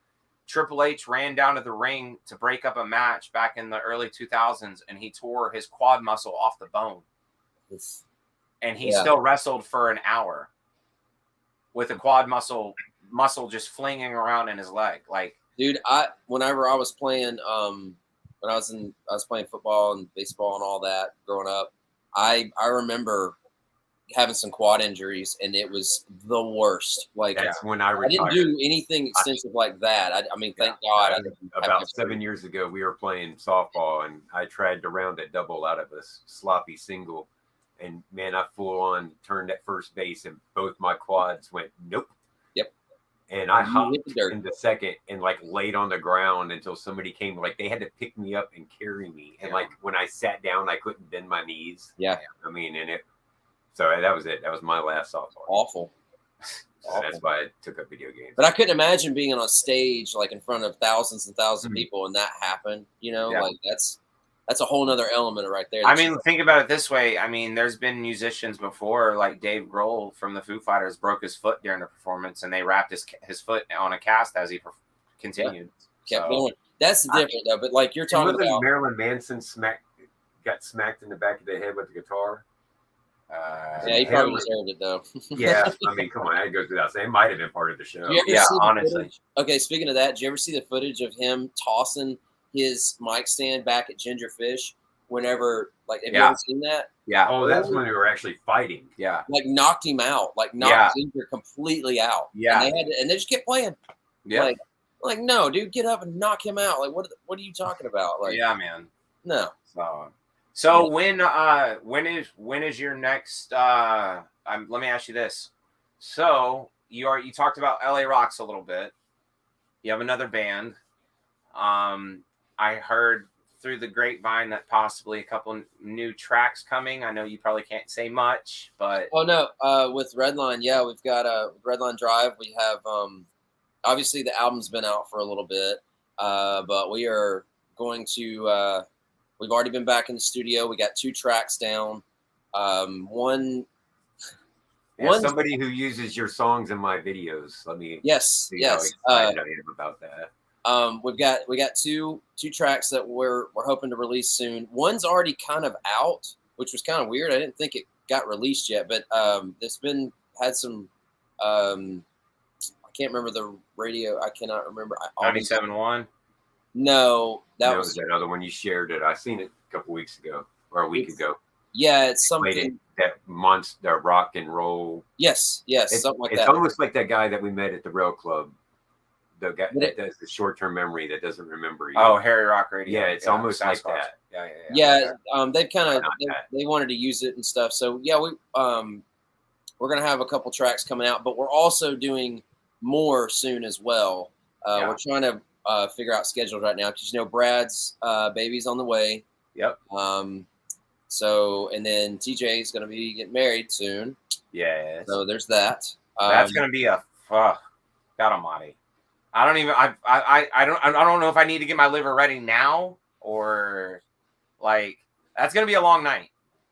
Triple H ran down to the ring to break up a match back in the early 2000s, and he tore his quad muscle off the bone. And he still wrestled for an hour with a quad muscle just flinging around in his leg. Like, dude, whenever I was playing, when I was playing football and baseball and all that growing up, I remember having some quad injuries, and it was the worst. Like, that's when I retired. I didn't do anything extensive like that. I mean, thank God. About 7 years ago, we were playing softball, and I tried to round a double out of a sloppy single. And, man, I full on turned at first base, and both my quads went, nope. Yep. And I hopped into second and, like, laid on the ground until somebody came. Like, they had to pick me up and carry me. And, like, when I sat down, I couldn't bend my knees. Yeah. I mean, so that was it. That was my last softball. Awful. So that's why I took up video games. But I couldn't imagine being on a stage, like, in front of thousands and thousands of people and that happened. Like, that's a whole nother element right there. I mean, think about it this way. I mean, there's been musicians before, like Dave Grohl from the Foo Fighters broke his foot during the performance, and they wrapped his foot on a cast as he continued. Yeah. Kept going. That's different, though. But, like, you're talking about Marilyn Manson got smacked in the back of the head with the guitar. He probably deserved it, though. Yeah, I mean, come on, that goes without saying. It might have been part of the show. Honestly. Okay, speaking of that, did you ever see the footage of him tossing his mic stand back at Ginger Fish? Whenever, like, have you ever seen that? Yeah. Oh, that's when they were actually fighting. Yeah. Like, knocked him out. Like, knocked Ginger completely out. Yeah. And they just kept playing. Yeah. Like, no, dude, get up and knock him out. Like, what are you talking about? Like, yeah, man. No. So when is your next? Let me ask you this. So you talked about LA Rocks a little bit. You have another band. I heard through the grapevine that possibly a couple new tracks coming. I know you probably can't say much, but with Redline, we've got Redline Drive. We have obviously the album's been out for a little bit, but we are going to. We've already been back in the studio. We got 2 tracks down. One somebody who uses your songs in my videos. Let me yes how excited I am about that. we got two tracks that we're hoping to release soon. One's already kind of out, which was kind of weird. I didn't think it got released yet, but it's had some. I can't remember the radio. I cannot remember. 97.1. No, that was that other one you shared it. I seen it a couple weeks ago or a week ago. Yeah, it's something that monster rock and roll. Yes, something like that. It's almost like that guy that we met at the Rail Club. The guy that does the short-term memory that doesn't remember. Oh, Harry Rock Radio. Yeah, it's almost like that. Yeah. They've kind of they wanted to use it and stuff. So yeah, we're gonna have a couple tracks coming out, but we're also doing more soon as well. We're trying to figure out schedules right now because Brad's baby's on the way. Yep. So and then TJ is gonna be getting married soon. Yeah. So there's that. That's gonna be a God Almighty. I don't even. I don't know if I need to get my liver ready now or like that's gonna be a long night.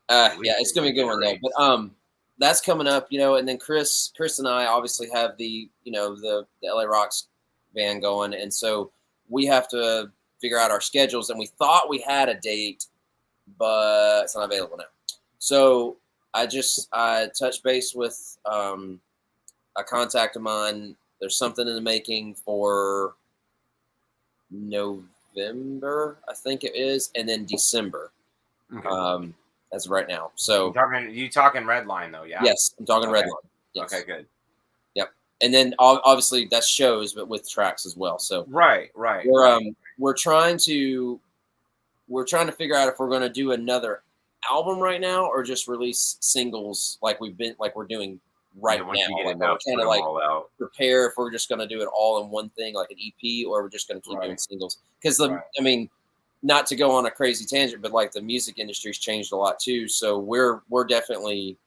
Yeah, it's gonna be a good one though. But that's coming up, and then Chris and I obviously have the the LA Rocks band going, and so we have to figure out our schedules. And we thought we had a date, but it's not available now. So I touched base with a contact of mine. There's something in the making for November, I think it is, and then December. Okay. As of right now. So you talking Redline though, yeah? Yes, I'm talking Redline. Yes. Okay, good. Yep. And then obviously that's shows, but with tracks as well. So right. We're trying to figure out if we're going to do another album right now or just release singles like we're doing right now. Like we're kind of like prepare if we're just going to do it all in one thing, like an EP, or we're just going to keep doing singles. Because I mean, not to go on a crazy tangent, but like the music industry's changed a lot too. So we're definitely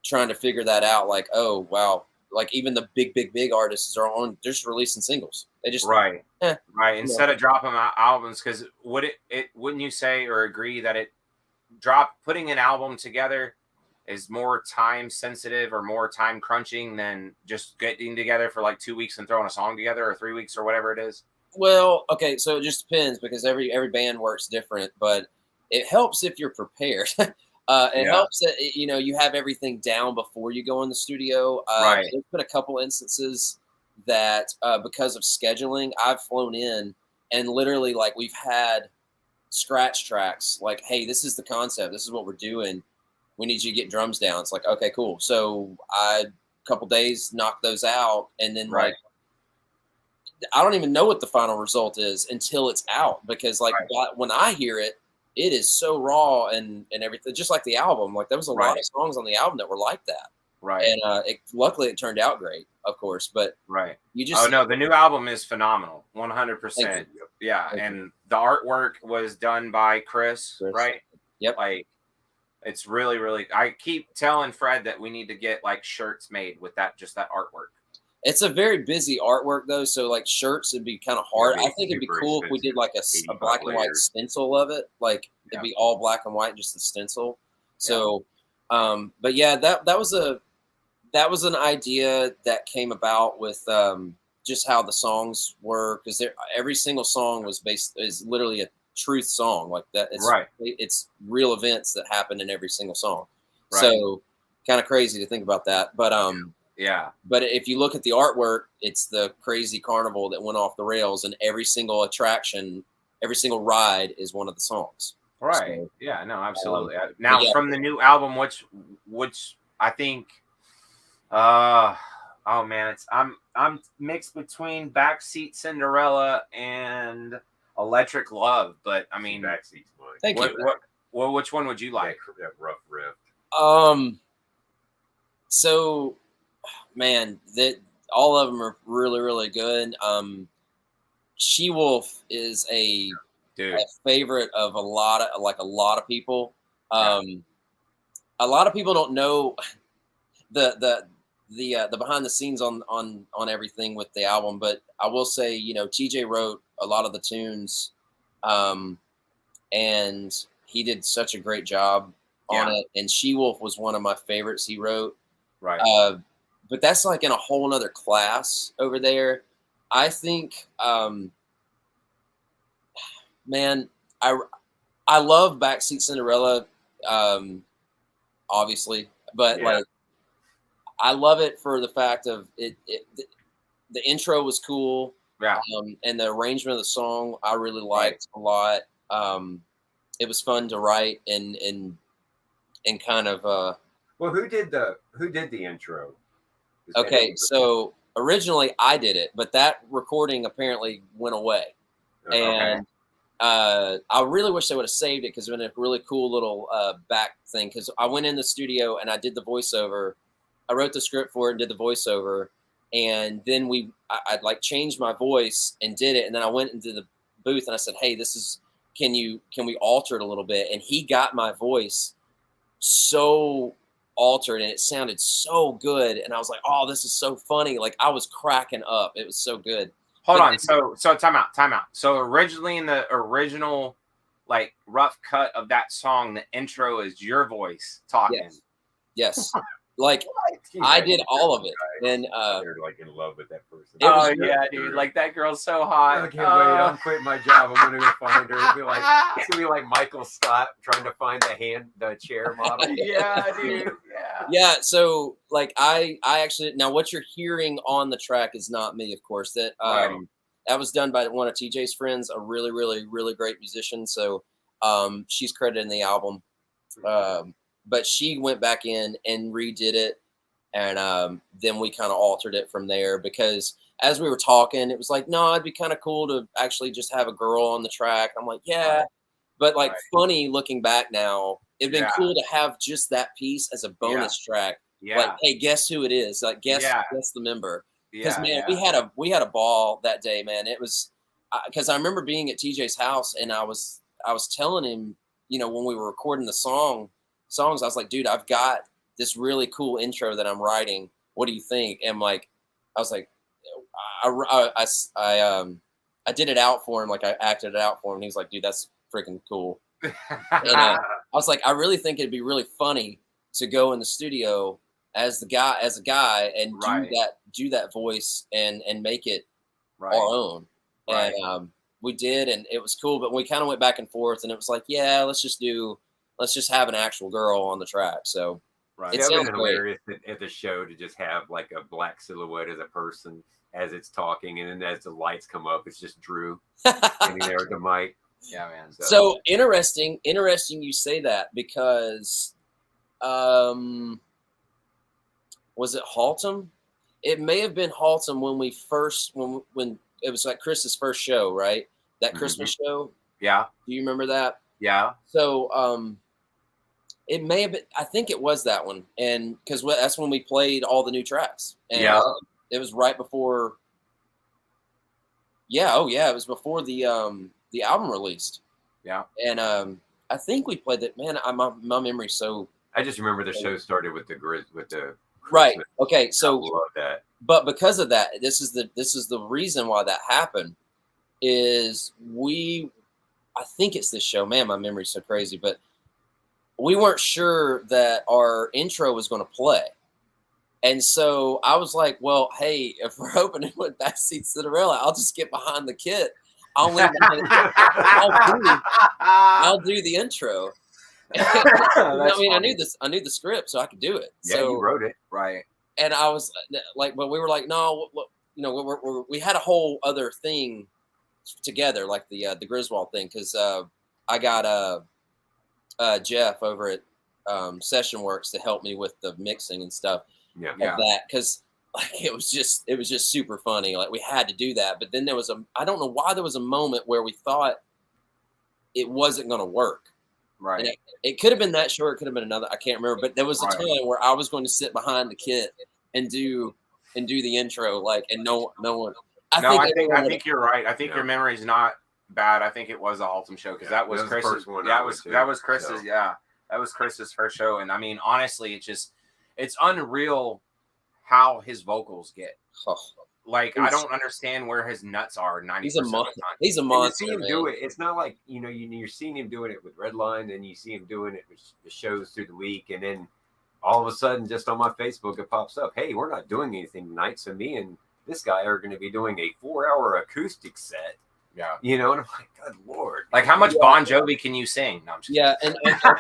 trying to figure that out. Like, oh wow, like even the big artists are on just releasing singles. They just right. Instead of dropping albums, because wouldn't you say or agree that putting an album together is more time sensitive or more time crunching than just getting together for like 2 weeks and throwing a song together, or 3 weeks or whatever it is? Well, okay, so it just depends because every band works different, but it helps if you're prepared. It helps that you have everything down before you go in the studio. There's been a couple instances that because of scheduling, I've flown in and literally like we've had scratch tracks like, hey, this is the concept, this is what we're doing. We need you to get drums down. It's like, okay, cool. So a couple days knock those out, and then like I don't even know what the final result is until it's out because like when I hear it, it is so raw and everything, just like the album. Like there was a lot of songs on the album that were like that. Right. And luckily it turned out great, of course. But you just the new album is phenomenal, 100%. Yeah, and the artwork was done by Chris, right? Yep. Like. It's really, really. I keep telling Fred that we need to get like shirts made with that artwork. It's a very busy artwork though, so like shirts would be kind of hard. I think it'd be cool if we did like a black and white stencil of it, like it'd be all black and white, just the stencil. So, but yeah, that was an idea that came about with just how the songs were, because every single song is literally a truth song like that. It's real events that happen in every single song. So kind of crazy to think about that, but but if you look at the artwork, it's the crazy carnival that went off the rails, and every single attraction, every single ride is one of the songs. So, no, absolutely. Now from the new album, which I think oh man, I'm mixed between Backseat Cinderella and Electric Love, but I mean, Backseat's mine. Thank you. Which one would you like? That rough riff. So, man, that all of them are really, really good. She-Wolf is a favorite of a lot of people. A lot of people don't know the behind the scenes on everything with the album, but I will say, TJ wrote a lot of the tunes, and he did such a great job on it. And She-Wolf was one of my favorites he wrote. Right. But that's like in a whole nother class over there. I think man, I love Backseat Cinderella, obviously, but like I love it for the fact of it. The intro was cool, Yeah. and the arrangement of the song I really liked a lot. It was fun to write and kind of. Well, who did the intro? Okay, so originally I did it, but that recording apparently went away, and I really wish they would have saved it because it would have been a really cool little back thing. Because I went in the studio and I did the voiceover. I wrote the script for it and did the voiceover, and then I'd like changed my voice and did it, and then I went into the booth and I said, "Hey, can we alter it a little bit?" And he got my voice so altered and it sounded so good, and I was like, "Oh, this is so funny!" Like I was cracking up. It was so good. Hold on. So time out. So originally in the original like rough cut of that song, the intro is your voice talking. Yes. Like I did all of it, and they're like in love with that person. Oh yeah, dude! Like that girl's so hot. I can't wait. I'm quitting my job. I'm gonna go find her. It's gonna be like Michael Scott trying to find the chair model. Yeah, dude. Yeah. So like I actually now what you're hearing on the track is not me, of course. That that was done by one of TJ's friends, a really, really, really great musician. So she's credited in the album. But she went back in and redid it, and then we kind of altered it from there because as we were talking, it was like, no, it'd be kind of cool to actually just have a girl on the track. I'm like, yeah, but like funny looking back now, it'd been cool to have just that piece as a bonus track. Yeah. Like, hey, guess who it is? Like, guess the member. Because man, we had a ball that day, man. It was because I remember being at TJ's house and I was telling him, you know, when we were recording the songs, I was like, dude, I've got this really cool intro that I'm writing. What do you think? And like, I was like, I did it out for him. Like I acted it out for him. And he's like, dude, that's freaking cool. And I was like, I really think it'd be really funny to go in the studio as a guy and do that voice and make it our own. And we did, and it was cool, but we kind of went back and forth and it was like, yeah, let's just have an actual girl on the track. So it sounds hilarious at the show to just have like a black silhouette as a person as it's talking, and then as the lights come up, it's just Drew standing there with the mic. Yeah, man. So interesting you say that because was it Haltom? It may have been Haltom when we first when it was like Chris's first show, right? That Christmas show. Yeah. Do you remember that? Yeah. So it may have been. I think it was that one, and because that's when we played all the new tracks. And, it was right before. Yeah. Oh yeah. It was before the album released. Yeah. And I think we played that. Man, my memory's so. I just remember the show started with the right. Okay. So I love that. But because of that, this is the reason why that happened. Is I think it's this show. Man, my memory's so crazy, but we weren't sure that our intro was going to play. And so I was like, well, hey, if we're opening with Backseat Cinderella, I'll just get behind the kit. I'll do the intro. I mean, funny. I knew the script, so I could do it. Yeah, so, you wrote it. Right. And I was like, but we were like, no, you know, we had a whole other thing together, like the Griswold thing, because I got Jeff over at Session Works to help me with the mixing and stuff. Yeah. Of that, because like it was just super funny. Like we had to do that, but then there was I don't know why there was a moment where we thought it wasn't going to work. Right. And it could have been that show, it could have been another. I can't remember, but there was a time where I was going to sit behind the kit and do the intro, like, and no one. I think you're right. I think your memory's not bad. I think it was a Haltom show because that was Chris's. That was Chris's. Yeah, that was Chris's first show, and I mean, honestly, it's unreal how his vocals get. Like, I don't understand where his nuts are 90% of the time. He's a monster. You see him do it. It's not like, you know, you're seeing him doing it with Redline, and you see him doing it with the shows through the week, and then all of a sudden, just on my Facebook, it pops up, hey, we're not doing anything tonight, so me and this guy are going to be doing a 4-hour acoustic set. Yeah. You know, and I'm like, good Lord. Like, how much Bon Jovi can you sing? No, I'm just Yeah, and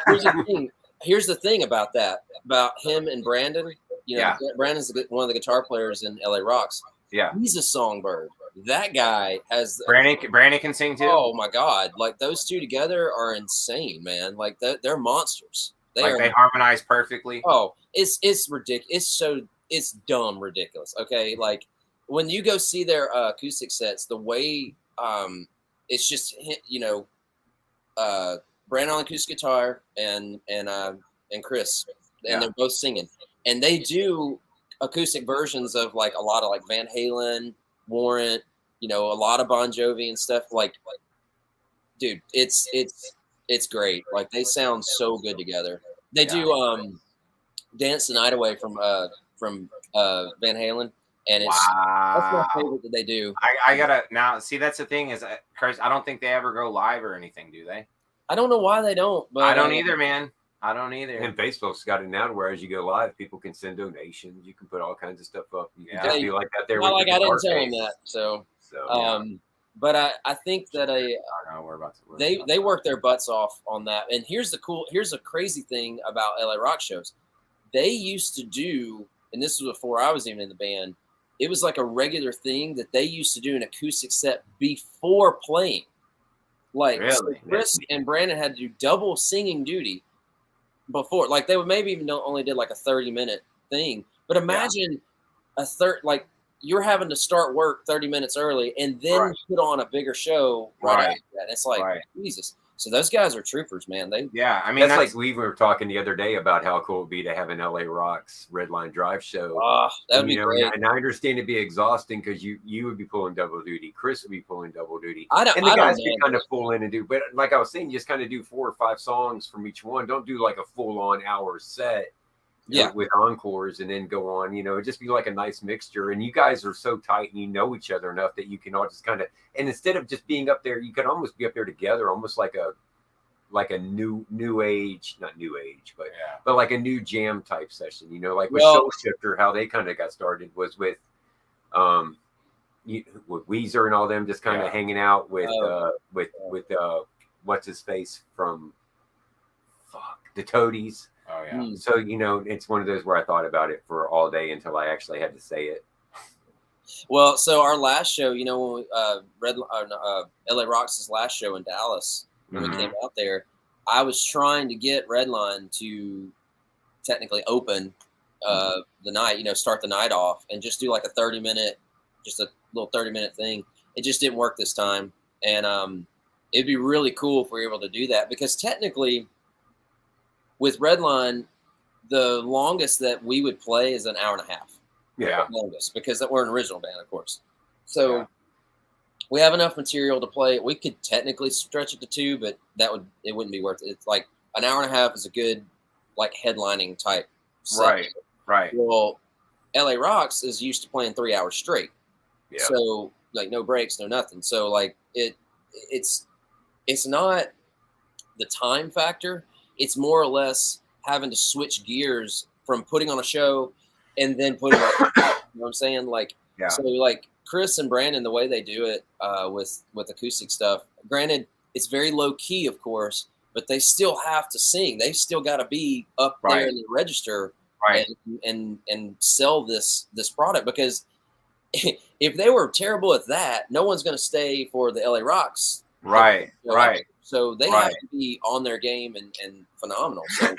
here's the thing. Here's the thing about that, about him and Brandon. You know, Yeah. Brandon's one of the guitar players in LA Rocks. Yeah. He's a songbird. That guy has. Brandon can sing too. Oh my God! Like those two together are insane, man. Like they're monsters. They harmonize perfectly. Oh, it's ridiculous. It's dumb ridiculous. Okay, like when you go see their acoustic sets, the way it's just Brandon on acoustic guitar and Chris, and they're both singing, and they do acoustic versions of like a lot of like Van Halen, Warrant, a lot of Bon Jovi and stuff. Like, dude, it's great. Like they sound so good together. They do "Dance the Night Away" from Van Halen, and that's my favorite that they do. I gotta now see. That's the thing is, Chris, I don't think they ever go live or anything, do they? I don't know why they don't. But I don't either, man. I don't either. And Facebook's got it now, where as you go live, people can send donations. You can put all kinds of stuff up. You can just be like that there. Not with like I didn't tell them that. So but I think that they work their butts off on that. And here's the crazy thing about LA Rock shows. They used to do, and this was before I was even in the band, it was like a regular thing that they used to do an acoustic set before playing. Like so Chris and Brandon had to do double singing duty before. Like they would maybe even only did like a 30-minute thing. But imagine like you're having to start work 30 minutes early and then put on a bigger show right after that. It's like Jesus. So those guys are troopers, man. I mean, that's like we were talking the other day about how cool it would be to have an LA Rocks Red Line Drive show. That would be great. And I understand it'd be exhausting because you would be pulling double duty. Chris would be pulling double duty. And the guys could kind of pull in and do, but like I was saying, you just kind of do 4 or 5 songs from each one. Don't do like a full-on hour set. With encores and then go on, it'd just be like a nice mixture. And you guys are so tight and you know each other enough that you can all just kind of, and instead of just being up there, you could almost be up there together, almost like a new age, not new age, but like a new jam type session, like with Soul Shifter, how they kind of got started was with Weezer and all them just kind of hanging out with what's his face from the Toadies. Oh yeah. So it's one of those where I thought about it for all day until I actually had to say it. Well, so our last show, when LA Rocks' last show in Dallas, when we came out there, I was trying to get Redline to technically open the night, start the night off and just do like a 30-minute, just a little 30-minute thing. It just didn't work this time, and it'd be really cool if we were able to do that because technically, with Redline, the longest that we would play is an hour and a half. Yeah. Longest, because we're an original band, of course. So we have enough material to play. We could technically stretch it to 2, but it wouldn't be worth it. It's like an hour and a half is a good, like, headlining type set. Right. Well, LA Rocks is used to playing 3 hours straight. Yeah. So, like, no breaks, no nothing. So, like, it's not the time factor. It's more or less having to switch gears from putting on a show and then putting on, you know what I'm saying? Like, so like Chris and Brandon, the way they do it with acoustic stuff, granted, it's very low key, of course, but they still have to sing. They still got to be up there in the register and sell this product because if they were terrible at that, no one's going to stay for the LA Rocks. Right. So they have to be on their game and phenomenal. So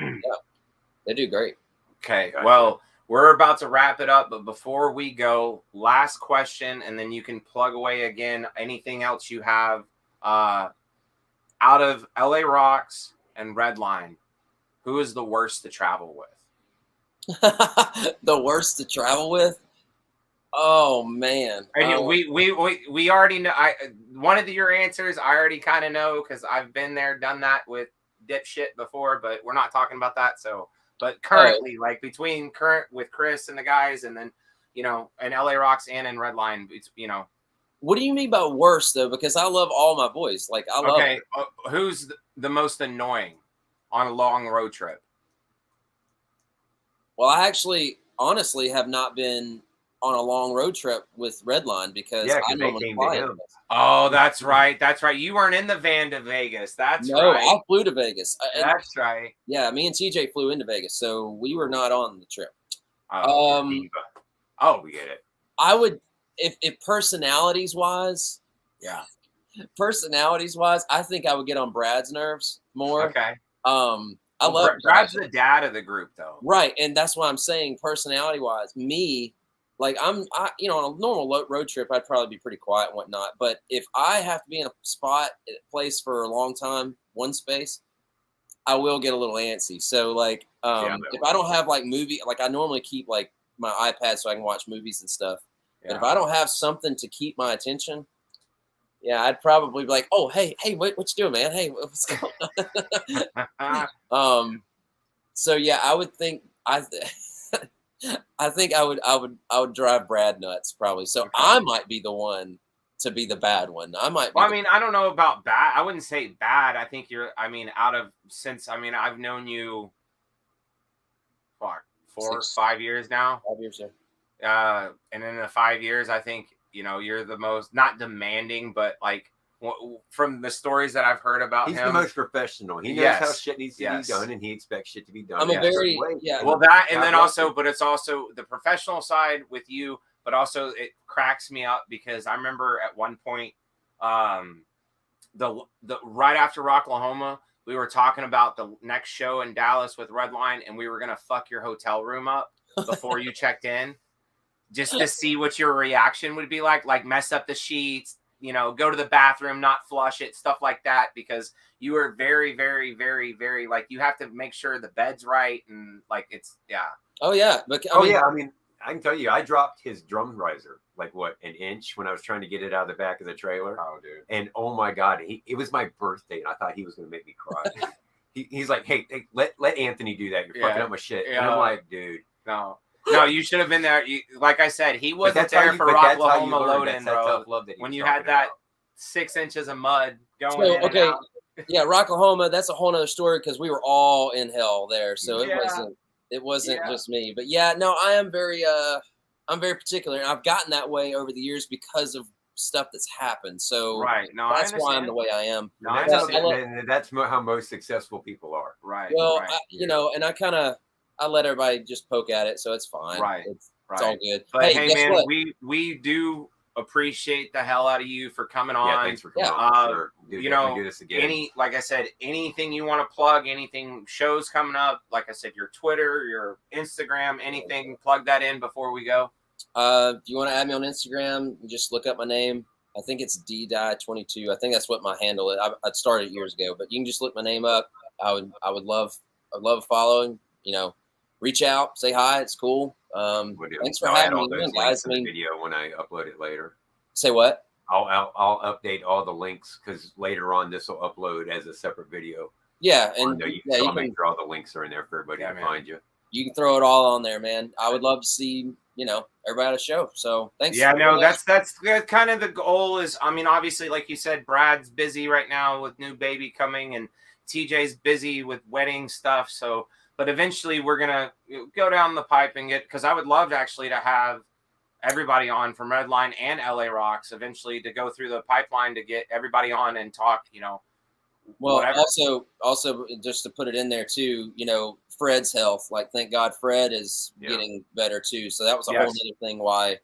they do great. Okay. Well, we're about to wrap it up, but before we go, last question, and then you can plug away again anything else you have out of LA Rocks and Redline. Who is the worst to travel with? The worst to travel with? Oh man! And we already know. One of your answers I already kind of know because I've been there, done that with dipshit before, but we're not talking about that. So, but currently, like between with Chris and the guys, and then and LA Rocks and in Redline, What do you mean by worst though? Because I love all my boys. Like I love. Okay, who's the most annoying on a long road trip? Well, I actually, honestly, have not been on a long road trip with Redline because I they normally came fly to in him. Vegas. Oh, that's right. That's right. You weren't in the van to Vegas. That's No, right. I flew to Vegas. That's right. Yeah, me and TJ flew into Vegas, so we were not on the trip. Oh, we get it. I would, if personalities wise, Yeah. I think I would get on Brad's nerves more. Okay. I love Brad's the dad of the group, though. Right, and that's why I'm saying personality wise, me, like on a normal road trip, I'd probably be pretty quiet and whatnot. But if I have to be in a place for a long time, one space, I will get a little antsy. So like, if I don't have like like I normally keep like my iPad so I can watch movies and stuff. Yeah. But if I don't have something to keep my attention, yeah, I'd probably be like, oh, hey, what you doing, man? Hey, what's going on? So yeah, I would think I think I would drive Brad nuts probably. So okay. I might be the one to be the bad one. I might be. Well, I mean, I don't know about bad. I wouldn't say bad. I think I've known you for 5 years now. 5 years, yeah. And in the 5 years, I think, you're the most, not demanding, but like from the stories that I've heard about he's him. He's the most professional. He knows how shit needs to be done, and he expects shit to be done. I'm a very, Well, that, and then also, but it's also the professional side with you, but also it cracks me up because I remember at one point, the right after Rocklahoma, we were talking about the next show in Dallas with Redline, and we were going to fuck your hotel room up before you checked in, just to see what your reaction would be like mess up the sheets, go to the bathroom, not flush it, stuff like that, because you were very, very, very, very, like, you have to make sure the bed's right, and like, it's, yeah. Oh, yeah. But I mean, I can tell you, I dropped his drum riser, like, an inch when I was trying to get it out of the back of the trailer. Oh, dude. And, oh, my God, it was my birthday, and I thought he was going to make me cry. He's like, hey, let Anthony do that. You're fucking up my shit. Yeah. And I'm like, dude. No, you should have been there. Like I said, he wasn't there for Rocklahoma load-in, bro. When you had that 6 inches of mud going in and out. Yeah, Rocklahoma, that's a whole other story because we were all in hell there. So it wasn't just me. But yeah, no, I'm very particular, and I've gotten that way over the years because of stuff that's happened. So right, no, that's why I'm the way I am. No, that's how most successful people are. Right. Well, right. And I let everybody just poke at it, so it's fine. Right. It's all good. But hey man, what? we do appreciate the hell out of you for coming on. Yeah, thanks for coming on. Sure. Dude, do this again. Like I said, anything you want to plug, anything, shows coming up, like I said, your Twitter, your Instagram, anything, plug that in before we go. If you want to add me on Instagram, just look up my name. I think it's DDie22. I think that's what my handle is. I started years ago, but you can just look my name up. I'd love following. Reach out, say hi. It's cool. Thanks for having me, guys. Video when I upload it later. Say what? I'll update all the links because later on this will upload as a separate video. Yeah, and I'll make sure all the links are in there for everybody to find you. You can throw it all on there, man. I would love to see everybody at a show. So thanks. Yeah, that's kind of the goal. Is, I mean, obviously, like you said, Brad's busy right now with new baby coming, and TJ's busy with wedding stuff. So. But eventually we're going to go down the pipe and because I would love to have everybody on from Redline and LA Rocks eventually to go through the pipeline to get everybody on and talk, Well, whatever. also just to put it in there too, Fred's health, like, thank God Fred is getting better too. So that was a whole other thing why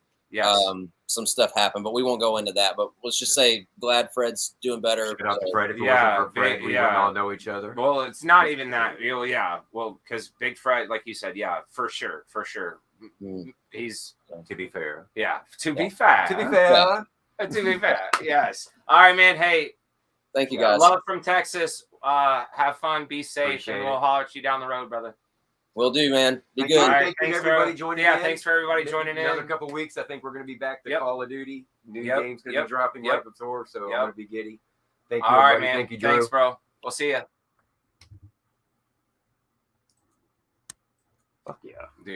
some stuff happened, but we won't go into that. But let's just say glad Fred's doing better. Fred, if it wasn't for Fred, we wouldn't all know each other. Well, it's not even that. Well, because Big Fred, like you said, for sure. He's, to be fair. To be fair, yes. All right, man. Hey, thank you guys. Love from Texas. Have fun, be safe, and we'll holler at you down the road, brother. Will do, man. Be good. Thank you, everybody joining in. Yeah, thanks for everybody joining in. Another couple of weeks, I think we're going to be back to Call of Duty. New games going to be dropping right before, so I'm going to be giddy. Thank you, all right, everybody. man. Thank you, Drew. Thanks, bro. We'll see you. Fuck yeah. Dude.